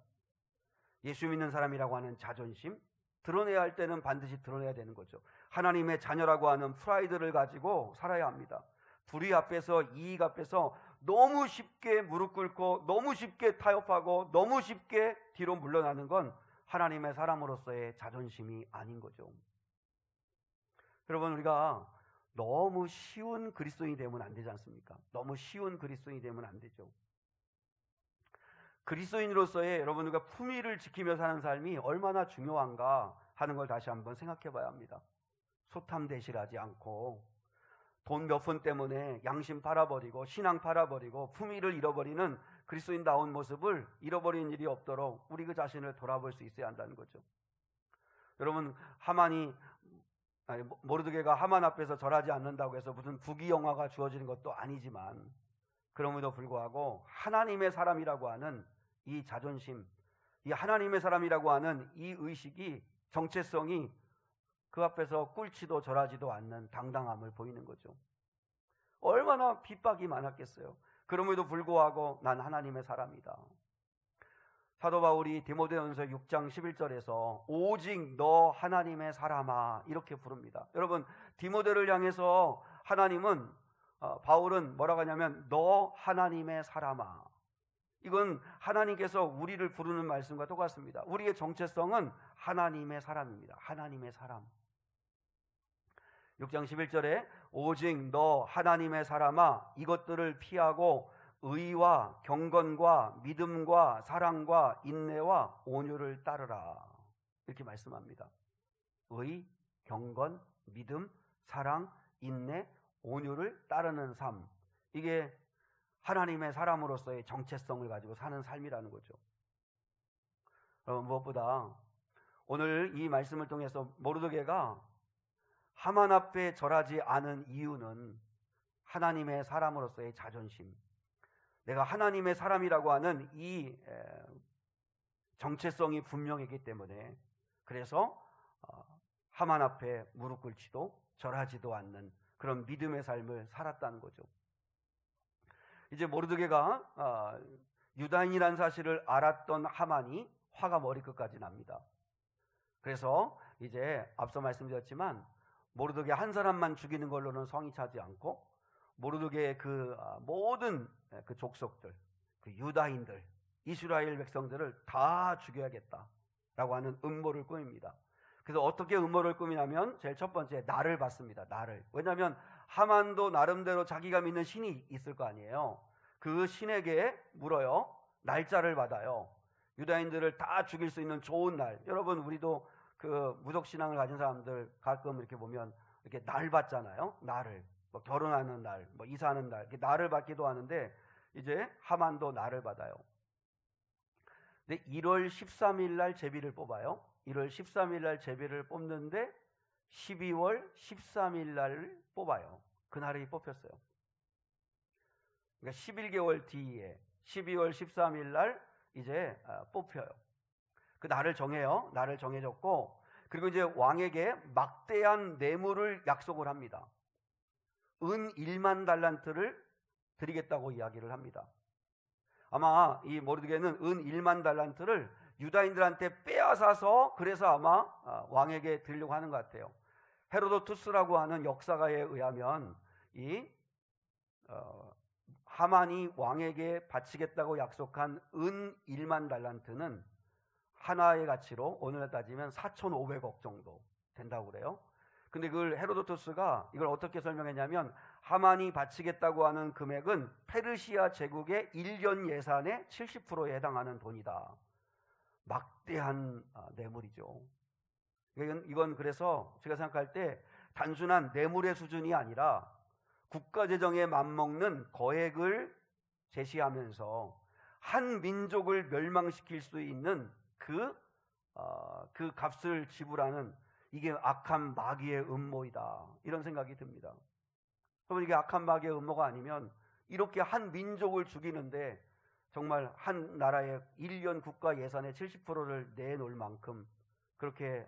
예수 믿는 사람이라고 하는 자존심, 드러내야 할 때는 반드시 드러내야 되는 거죠. 하나님의 자녀라고 하는 프라이드를 가지고 살아야 합니다. 불의 앞에서, 이익 앞에서 너무 쉽게 무릎 꿇고 너무 쉽게 타협하고 너무 쉽게 뒤로 물러나는 건 하나님의 사람으로서의 자존심이 아닌 거죠. 여러분 우리가 너무 쉬운 그리스도인이 되면 안 되지 않습니까? 너무 쉬운 그리스도인이 되면 안 되죠. 그리스도인으로서의 여러분들과 품위를 지키며 사는 삶이 얼마나 중요한가 하는 걸 다시 한번 생각해 봐야 합니다. 소탐대실하지 않고 돈 몇 푼 때문에 양심 팔아버리고 신앙 팔아버리고 품위를 잃어버리는 그리스도인다운 모습을 잃어버리는 일이 없도록 우리 그 자신을 돌아볼 수 있어야 한다는 거죠. 여러분 모르드게가 하만 앞에서 절하지 않는다고 해서 무슨 부귀영화가 주어지는 것도 아니지만 그럼에도 불구하고 하나님의 사람이라고 하는 이 자존심, 이 하나님의 사람이라고 하는 이 의식이, 정체성이 그 앞에서 꿀치도 절하지도 않는 당당함을 보이는 거죠. 얼마나 핍박이 많았겠어요. 그럼에도 불구하고 난 하나님의 사람이다. 사도 바울이 디모데전서 6장 11절에서 오직 너 하나님의 사람아 이렇게 부릅니다. 여러분 디모데를 향해서 하나님은 바울은 뭐라고 하냐면 너 하나님의 사람아. 이건 하나님께서 우리를 부르는 말씀과 똑같습니다. 우리의 정체성은 하나님의 사람입니다. 하나님의 사람. 6장 11절에 오직 너 하나님의 사람아 이것들을 피하고 의와 경건과 믿음과 사랑과 인내와 온유를 따르라 이렇게 말씀합니다. 의, 경건, 믿음, 사랑, 인내, 온유를 따르는 삶, 이게 하나님의 사람으로서의 정체성을 가지고 사는 삶이라는 거죠. 무엇보다 오늘 이 말씀을 통해서 모르드게가 하만 앞에 절하지 않은 이유는 하나님의 사람으로서의 자존심, 내가 하나님의 사람이라고 하는 이 정체성이 분명했기 때문에 그래서 하만 앞에 무릎 꿇지도 절하지도 않는 그런 믿음의 삶을 살았다는 거죠. 이제 모르드게가 유다인이라는 사실을 알았던 하만이 화가 머리끝까지 납니다. 그래서 이제 앞서 말씀드렸지만 모르드게 한 사람만 죽이는 걸로는 성이 차지 않고 모르드게의 그 모든 그 족속들, 그 유다인들, 이스라엘 백성들을 다 죽여야겠다라고 하는 음모를 꾸밉니다. 그래서 어떻게 음모를 꾸미냐면 제일 첫 번째 날을 받습니다. 날을. 왜냐하면 하만도 나름대로 자기가 믿는 신이 있을 거 아니에요. 그 신에게 물어요. 날짜를 받아요. 유다인들을 다 죽일 수 있는 좋은 날. 여러분 우리도 그 무속신앙을 가진 사람들 가끔 이렇게 보면 이렇게 날 받잖아요. 날을. 뭐 결혼하는 날, 뭐 이사하는 날, 이렇게 날을 받기도 하는데 이제 하만도 날을 받아요. 근데 1월 13일 날 제비를 뽑아요. 1월 13일 날 제비를 뽑는데 12월 13일 날 뽑아요. 그날이 뽑혔어요. 그러니까 11개월 뒤에 12월 13일 날 이제 뽑혀요. 그 날을 정해요. 날을 정해졌고 그리고 이제 왕에게 막대한 뇌물을 약속을 합니다. 은 1만 달란트를 드리겠다고 이야기를 합니다. 아마 이 모르드게는 은 1만 달란트를 유다인들한테 빼앗아서 그래서 아마 왕에게 드리려고 하는 것 같아요. 헤로도투스라고 하는 역사가에 의하면 이 하만이 왕에게 바치겠다고 약속한 은 1만 달란트는 하나의 가치로 오늘날 따지면 4,500억 정도 된다고 그래요. 근데 그걸 헤로도투스가 이걸 어떻게 설명했냐면 하만이 바치겠다고 하는 금액은 페르시아 제국의 1년 예산의 70%에 해당하는 돈이다. 막대한 뇌물이죠. 이건 그래서 제가 생각할 때 단순한 뇌물의 수준이 아니라 국가재정에 맞먹는 거액을 제시하면서 한 민족을 멸망시킬 수 있는 그 값을 지불하는 이게 악한 마귀의 음모이다. 이런 생각이 듭니다. 그러면 이게 악한 마귀의 음모가 아니면 이렇게 한 민족을 죽이는데 정말 한 나라의 1년 국가 예산의 70%를 내놓을 만큼 그렇게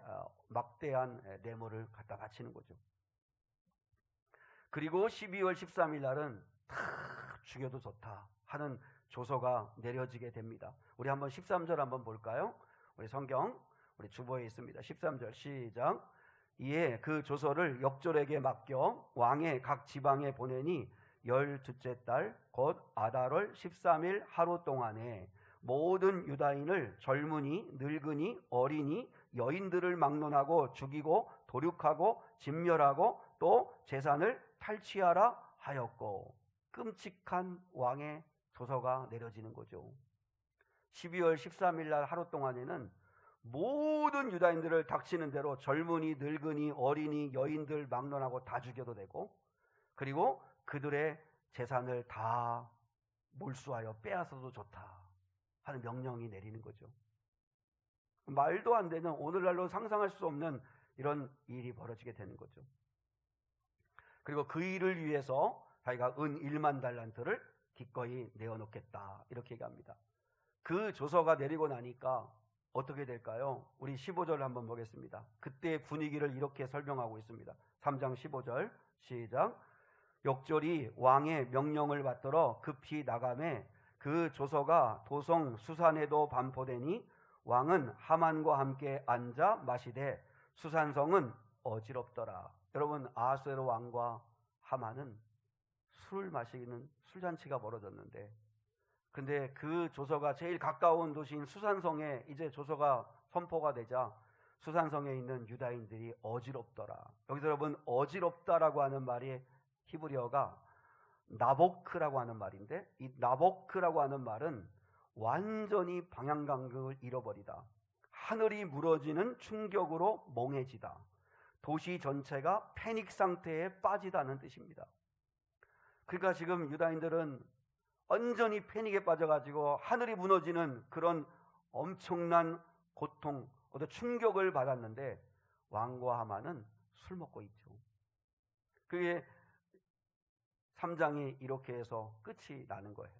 막대한 뇌물을 갖다 바치는 거죠. 그리고 12월 13일 날은 다 죽여도 좋다 하는 조서가 내려지게 됩니다. 우리 한번 13절 한번 볼까요? 우리 성경 우리 주보에 있습니다. 13절 시작. 이에 그 조서를 역졸에게 맡겨 왕의 각 지방에 보내니 12째 달 곧 아달월 13일 하루 동안에 모든 유다인을 젊은이, 늙은이, 어린이, 여인들을 막론하고 죽이고 도륙하고 진멸하고 또 재산을 탈취하라 하였고 끔찍한 왕의 조서가 내려지는 거죠. 12월 13일 날 하루 동안에는 모든 유다인들을 닥치는 대로 젊은이, 늙은이, 어린이, 여인들 막론하고 다 죽여도 되고 그리고 그들의 재산을 다 몰수하여 빼앗아도 좋다 하는 명령이 내리는 거죠. 말도 안 되는 오늘날로 상상할 수 없는 이런 일이 벌어지게 되는 거죠. 그리고 그 일을 위해서 자기가 은 1만 달란트를 기꺼이 내어놓겠다 이렇게 얘기합니다. 그 조서가 내리고 나니까 어떻게 될까요? 우리 15절 한번 보겠습니다. 그때 분위기를 이렇게 설명하고 있습니다. 3장 15절 시작. 역졸이 왕의 명령을 받들어 급히 나가매 그 조서가 도성 수산에도 반포되니 왕은 하만과 함께 앉아 마시되 수산성은 어지럽더라. 여러분 아하수에로 왕과 하만은 술을 마시는 술잔치가 벌어졌는데 근데 그 조서가 제일 가까운 도시인 수산성에 이제 조서가 선포가 되자 수산성에 있는 유다인들이 어지럽더라. 여기서 여러분 어지럽다라고 하는 말이 히브리어가 나보크라고 하는 말인데 이 나보크라고 하는 말은 완전히 방향감각을 잃어버리다. 하늘이 무너지는 충격으로 멍해지다. 도시 전체가 패닉 상태에 빠지다는 뜻입니다. 그러니까 지금 유다인들은 완전히 패닉에 빠져가지고 하늘이 무너지는 그런 엄청난 고통, 어떤 충격을 받았는데 왕과 하만은 술 먹고 있죠. 그게 3장이 이렇게 해서 끝이 나는 거예요.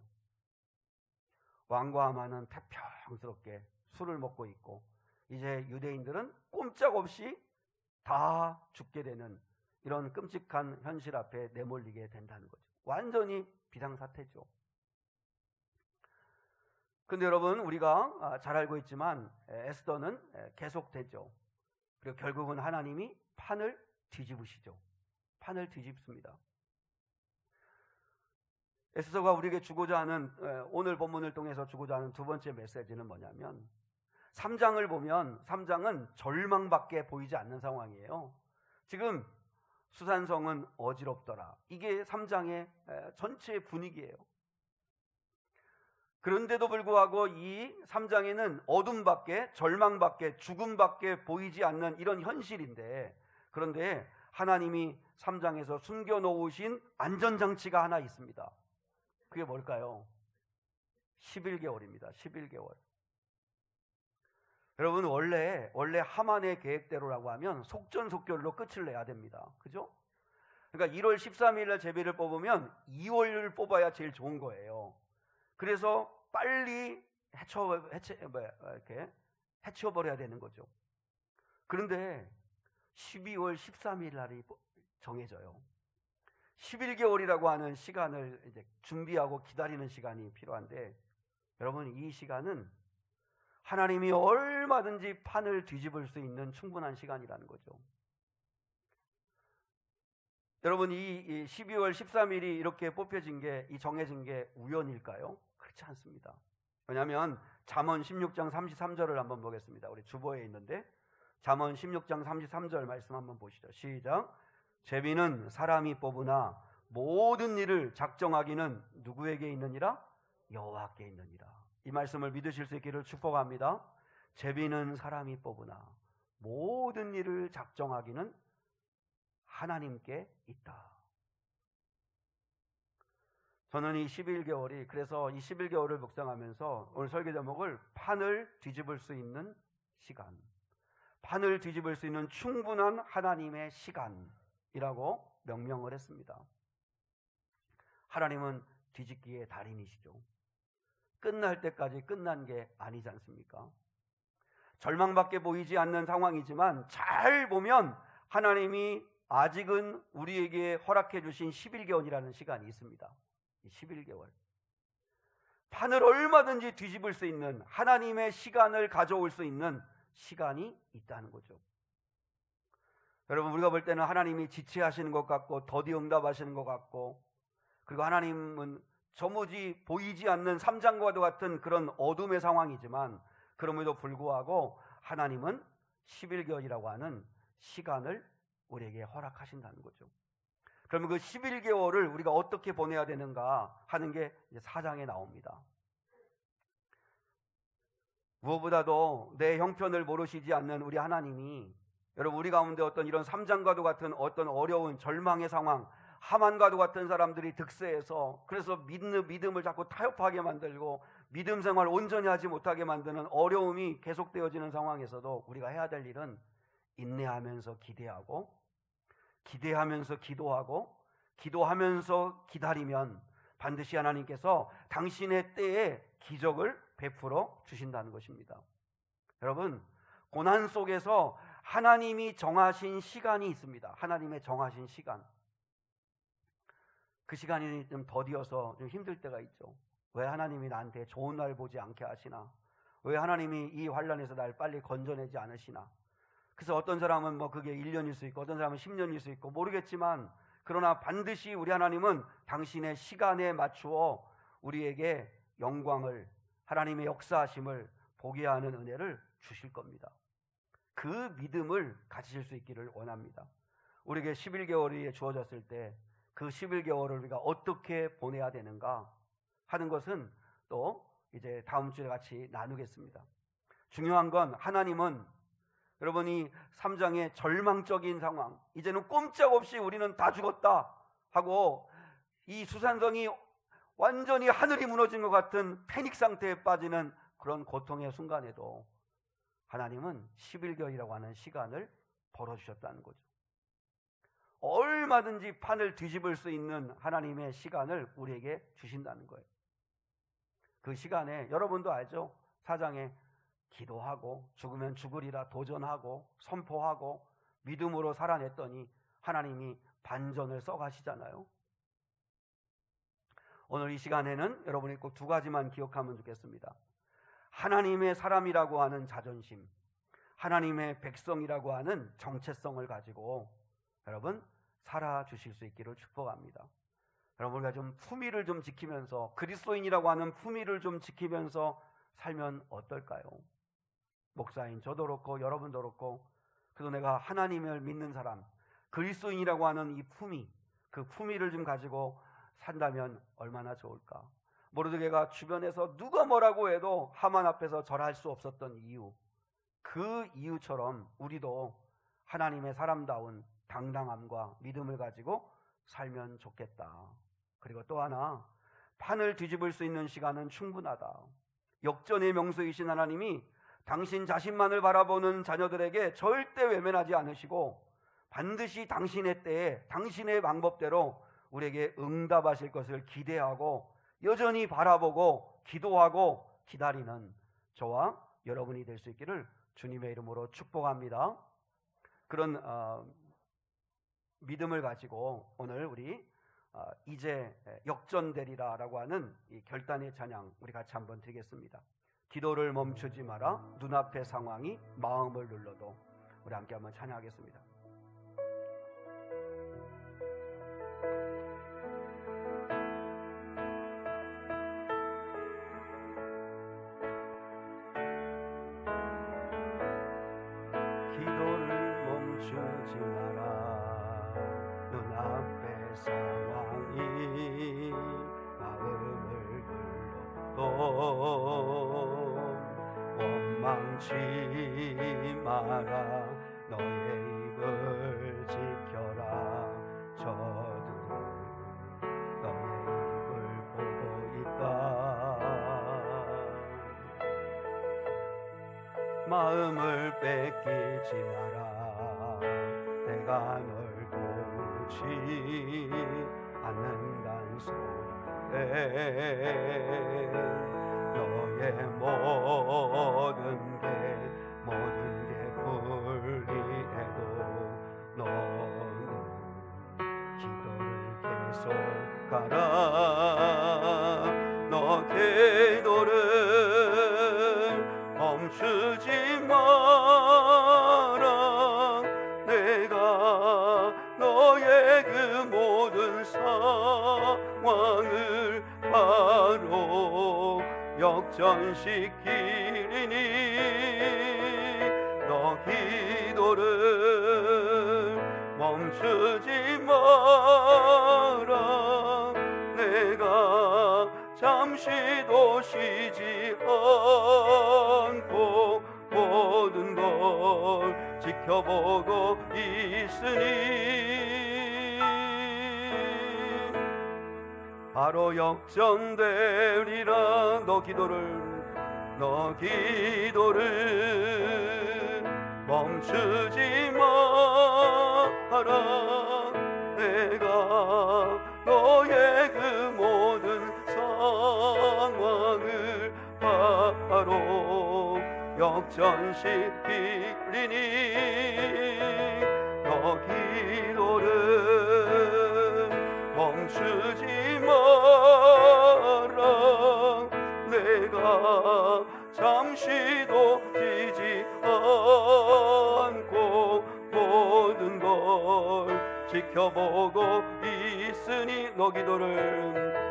왕과 하만은 태평스럽게 술을 먹고 있고, 이제 유대인들은 꼼짝없이 다 죽게 되는 이런 끔찍한 현실 앞에 내몰리게 된다는 거죠. 완전히 비상사태죠. 근데 여러분, 우리가 잘 알고 있지만 에스더는 계속되죠. 그리고 결국은 하나님이 판을 뒤집으시죠. 판을 뒤집습니다. 에스더가 우리에게 주고자 하는, 오늘 본문을 통해서 주고자 하는 두 번째 메시지는 뭐냐면, 3장을 보면 3장은 절망밖에 보이지 않는 상황이에요. 지금 수산성은 어지럽더라. 이게 3장의 전체 분위기예요. 그런데도 불구하고 이 3장에는 어둠밖에, 절망밖에, 죽음밖에 보이지 않는 이런 현실인데, 그런데 하나님이 3장에서 숨겨놓으신 안전장치가 하나 있습니다. 그게 뭘까요? 11개월입니다. 11개월. 여러분, 원래 하만의 계획대로라고 하면 속전속결로 끝을 내야 됩니다. 그죠? 그러니까 1월 13일 날 제비를 뽑으면 2월을 뽑아야 제일 좋은 거예요. 그래서 빨리 해치워버려야 되는 거죠. 그런데 12월 13일 날이 정해져요. 11개월이라고 하는 시간을 이제 준비하고 기다리는 시간이 필요한데, 여러분, 이 시간은 하나님이 얼마든지 판을 뒤집을 수 있는 충분한 시간이라는 거죠. 여러분, 이 12월 13일이 이렇게 뽑혀진 게, 이 정해진 게 우연일까요? 그렇지 않습니다. 왜냐하면 잠언 16장 33절을 한번 보겠습니다. 우리 주보에 있는데, 잠언 16장 33절 말씀 한번 보시죠. 시작. 제비는 사람이 뽑으나 모든 일을 작정하기는 누구에게 있느니라? 여호와께 있느니라. 이 말씀을 믿으실 수 있기를 축복합니다. 제비는 사람이 뽑으나 모든 일을 작정하기는 하나님께 있다. 저는 이 11개월이, 그래서 이 11개월을 묵상하면서 오늘 설교 제목을 판을 뒤집을 수 있는 시간, 판을 뒤집을 수 있는 충분한 하나님의 시간이라고 명명을 했습니다. 하나님은 뒤집기의 달인이시죠. 끝날 때까지 끝난 게 아니지 않습니까? 절망밖에 보이지 않는 상황이지만 잘 보면 하나님이 아직은 우리에게 허락해 주신 11개월이라는 시간이 있습니다. 11개월. 판을 얼마든지 뒤집을 수 있는 하나님의 시간을 가져올 수 있는 시간이 있다는 거죠. 여러분, 우리가 볼 때는 하나님이 지체하시는 것 같고 더디 응답하시는 것 같고, 그리고 하나님은 저무지 보이지 않는 3장과도 같은 그런 어둠의 상황이지만, 그럼에도 불구하고 하나님은 11개월이라고 하는 시간을 우리에게 허락하신다는 거죠. 그러면 그 11개월을 우리가 어떻게 보내야 되는가 하는 게 이제 4장에 나옵니다. 무엇보다도 내 형편을 모르시지 않는 우리 하나님이, 여러분, 우리 가운데 어떤 이런 3장과도 같은 어떤 어려운 절망의 상황, 하만과도 같은 사람들이 득세해서 그래서 믿음을 자꾸 타협하게 만들고 믿음 생활 온전히 하지 못하게 만드는 어려움이 계속되어지는 상황에서도 우리가 해야 될 일은 인내하면서 기대하고, 기대하면서 기도하고, 기도하면서 기다리면 반드시 하나님께서 당신의 때에 기적을 베풀어 주신다는 것입니다. 여러분, 고난 속에서 하나님이 정하신 시간이 있습니다. 하나님의 정하신 시간. 그 시간이 좀 더디어서 좀 힘들 때가 있죠. 왜 하나님이 나한테 좋은 날 보지 않게 하시나? 왜 하나님이 이 환난에서 날 빨리 건져내지 않으시나? 그래서 어떤 사람은 뭐 그게 1년일 수 있고 어떤 사람은 10년일 수 있고 모르겠지만, 그러나 반드시 우리 하나님은 당신의 시간에 맞추어 우리에게 영광을, 하나님의 역사하심을 보게 하는 은혜를 주실 겁니다. 그 믿음을 가지실 수 있기를 원합니다. 우리에게 11개월이 주어졌을 때 그 11개월을 우리가 어떻게 보내야 되는가 하는 것은 또 이제 다음 주에 같이 나누겠습니다. 중요한 건, 하나님은 여러분이 3장의 절망적인 상황, 이제는 꼼짝없이 우리는 다 죽었다 하고 이 수산성이 완전히 하늘이 무너진 것 같은 패닉 상태에 빠지는 그런 고통의 순간에도 하나님은 11개월이라고 하는 시간을 벌어주셨다는 거죠. 얼마든지 판을 뒤집을 수 있는 하나님의 시간을 우리에게 주신다는 거예요. 그 시간에 여러분도 알죠? 사장에 기도하고 죽으면 죽으리라 도전하고 선포하고 믿음으로 살아냈더니 하나님이 반전을 써가시잖아요. 오늘 이 시간에는 여러분이 꼭 두 가지만 기억하면 좋겠습니다. 하나님의 사람이라고 하는 자존심, 하나님의 백성이라고 하는 정체성을 가지고 여러분 살아주실 수 있기를 축복합니다. 여러분, 우리가 좀 품위를 좀 지키면서, 그리스도인이라고 하는 품위를 좀 지키면서 살면 어떨까요? 목사인 저도 그렇고 여러분도 그렇고, 그래도 내가 하나님을 믿는 사람, 그리스도인이라고 하는 이 품위, 그 품위를 좀 가지고 산다면 얼마나 좋을까. 모르드게가 주변에서 누가 뭐라고 해도 하만 앞에서 절할 수 없었던 이유, 그 이유처럼 우리도 하나님의 사람다운 당당함과 믿음을 가지고 살면 좋겠다. 그리고 또 하나, 판을 뒤집을 수 있는 시간은 충분하다. 역전의 명수이신 하나님이 당신 자신만을 바라보는 자녀들에게 절대 외면하지 않으시고 반드시 당신의 때에 당신의 방법대로 우리에게 응답하실 것을 기대하고 여전히 바라보고 기도하고 기다리는 저와 여러분이 될 수 있기를 주님의 이름으로 축복합니다. 그런 믿음을 가지고 오늘 우리 이제 역전되리라라고 하는 이 결단의 찬양 우리 같이 한번 드리겠습니다. 기도를 멈추지 마라. 눈앞의 상황이 마음을 눌러도. 우리 함께 한번 찬양하겠습니다. 기도를 멈추지 마라. 눈앞의 상황이 마음을 눌러도 원망치 마라. 너의 입을 지켜라. 저들은 너의 입을 보고 있다. 마음을 뺏기지 마라. 내가 널 도우지 않는단 소리에 너의 모든 게 불리해도 너는 기도를 계속 가라. 너 기도를 멈추지 마라. 내가 너의 그 모든 상황을 바로 역전시키리니 너 기도를 멈추지 마라. 내가 잠시도 쉬지 않고 모든 걸 지켜보고 있으니 바로 역전되리라. 너 기도를 멈추지 마라. 내가 너의 그 모든 상황을 바로 역전시키리니 너 기도를 멈추지 마라. 내가 잠시도 쉬지 않고 모든 걸 지켜보고 있으니 너 기도를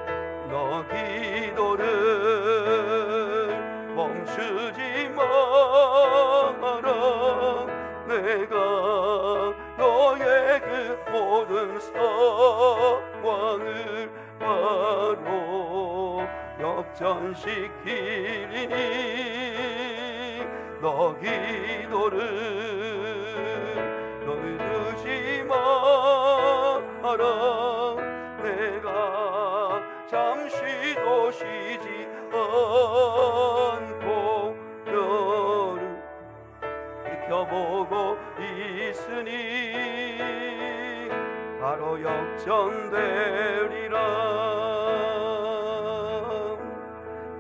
멈추지 마라. 내가 너의 그 모든 상황을 바로 역전시키리니 너 기도를 늦지 마라. 내가 잠시도 쉬지 않고 너를 지켜보고 있으니 바로 역전되리라.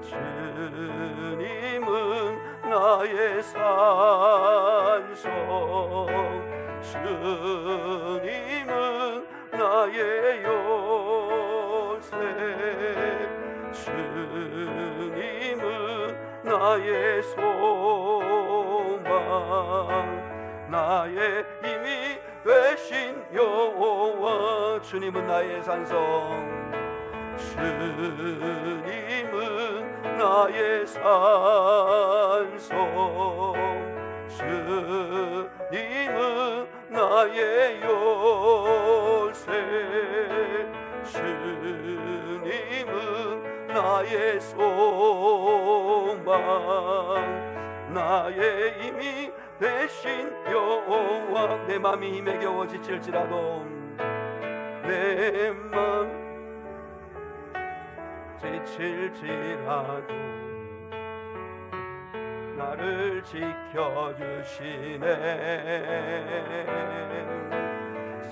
주 나의 산성, 주님은 나의 요새, 주님은 나의 소망, 나의 힘이 되신 여호와. 주님은 나의 산성, 주님은 나의 산성, 주님은 나의 요새, 주님은 나의 소망, 나의 힘이 되신 여호와. 내 맘이 힘에 겨워 지칠지라도, 내 맘 지칠지라도 나를 지켜주시네.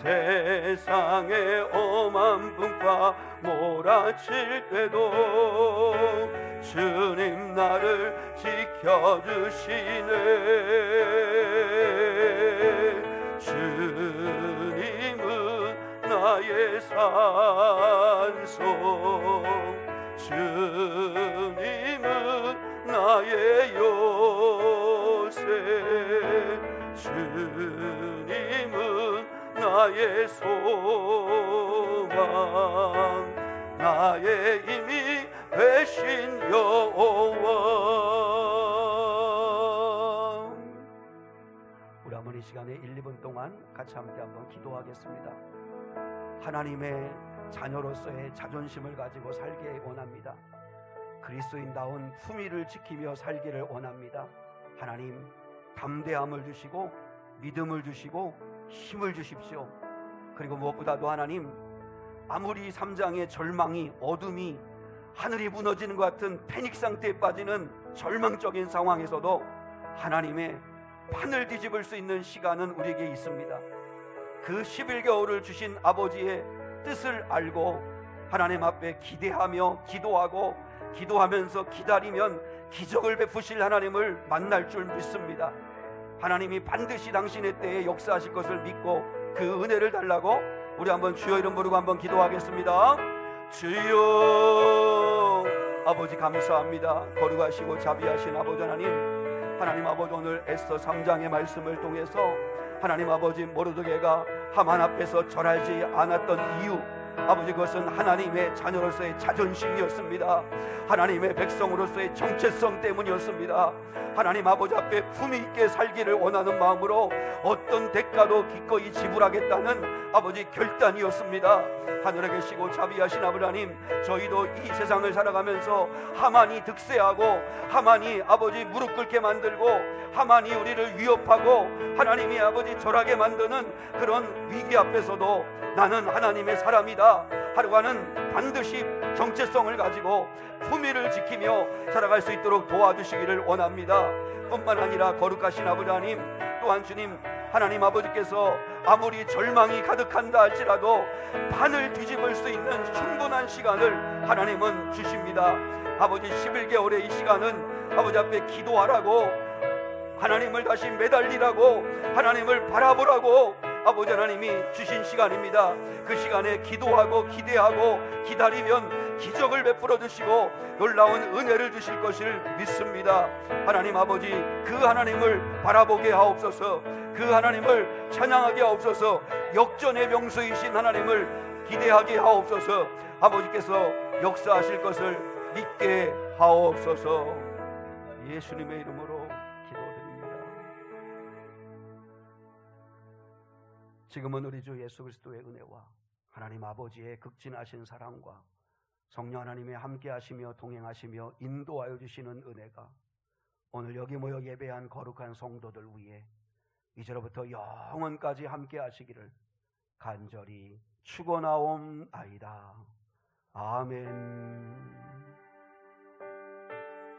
세상의 엄한 풍파 몰아칠 때도 주님 나를 지켜주시네. 주님은 나의 산성, 주님은 나의 요새, 주님은 나의 소망, 나의 힘이 되신 여호와. 우리 한번 이 시간에 1, 2분 동안 같이 함께 한번 기도하겠습니다. 하나님의 자녀로서의 자존심을 가지고 살기 원합니다. 그리스도인다운 품위를 지키며 살기를 원합니다. 하나님, 담대함을 주시고 믿음을 주시고 힘을 주십시오. 그리고 무엇보다도 하나님, 아무리 삼장의 절망이, 어둠이 하늘이 무너지는 것 같은 패닉 상태에 빠지는 절망적인 상황에서도 하나님의 판을 뒤집을 수 있는 시간은 우리에게 있습니다. 그 11개월을 주신 아버지의 뜻을 알고 하나님 앞에 기대하며 기도하고 기도하면서 기다리면 기적을 베푸실 하나님을 만날 줄 믿습니다. 하나님이 반드시 당신의 때에 역사하실 것을 믿고 그 은혜를 달라고 우리 한번 주여 이름 부르고 한번 기도하겠습니다. 주여. 아버지 감사합니다. 거룩하시고 자비하신 아버지 하나님, 하나님 아버지 오늘 에스더 3장의 말씀을 통해서 하나님 아버지 모르드게가 하만 앞에서 절하지 않았던 이유, 아버지 그것은 하나님의 자녀로서의 자존심이었습니다. 하나님의 백성으로서의 정체성 때문이었습니다. 하나님 아버지 앞에 품위 있게 살기를 원하는 마음으로 어떤 대가도 기꺼이 지불하겠다는 아버지 결단이었습니다. 하늘에 계시고 자비하신 하나님, 저희도 이 세상을 살아가면서 하만이 득세하고 하만이 아버지 무릎 꿇게 만들고 하만이 우리를 위협하고 하나님이 아버지 절하게 만드는 그런 위기 앞에서도 나는 하나님의 사람이다 하루가는 반드시 정체성을 가지고 품위를 지키며 살아갈 수 있도록 도와주시기를 원합니다. 뿐만 아니라 거룩하신 아버지 하나님, 또한 주님 하나님 아버지께서 아무리 절망이 가득한다 할지라도 판을 뒤집을 수 있는 충분한 시간을 하나님은 주십니다. 아버지 11개월의 이 시간은 아버지 앞에 기도하라고, 하나님을 다시 매달리라고, 하나님을 바라보라고 아버지 하나님이 주신 시간입니다. 그 시간에 기도하고 기대하고 기다리면 기적을 베풀어 주시고 놀라운 은혜를 주실 것을 믿습니다. 하나님 아버지, 그 하나님을 바라보게 하옵소서. 그 하나님을 찬양하게 하옵소서. 역전의 명수이신 하나님을 기대하게 하옵소서. 아버지께서 역사하실 것을 믿게 하옵소서. 예수님의 이름으로 기도드립니다. 지금은 우리 주 예수 그리스도의 은혜와 하나님 아버지의 극진하신 사랑과 성령 하나님의 함께하시며 동행하시며 인도하여 주시는 은혜가 오늘 여기 모여 예배한 거룩한 성도들 위에 이제로부터 영원까지 함께하시기를 간절히 축원하옵나이다. 아멘.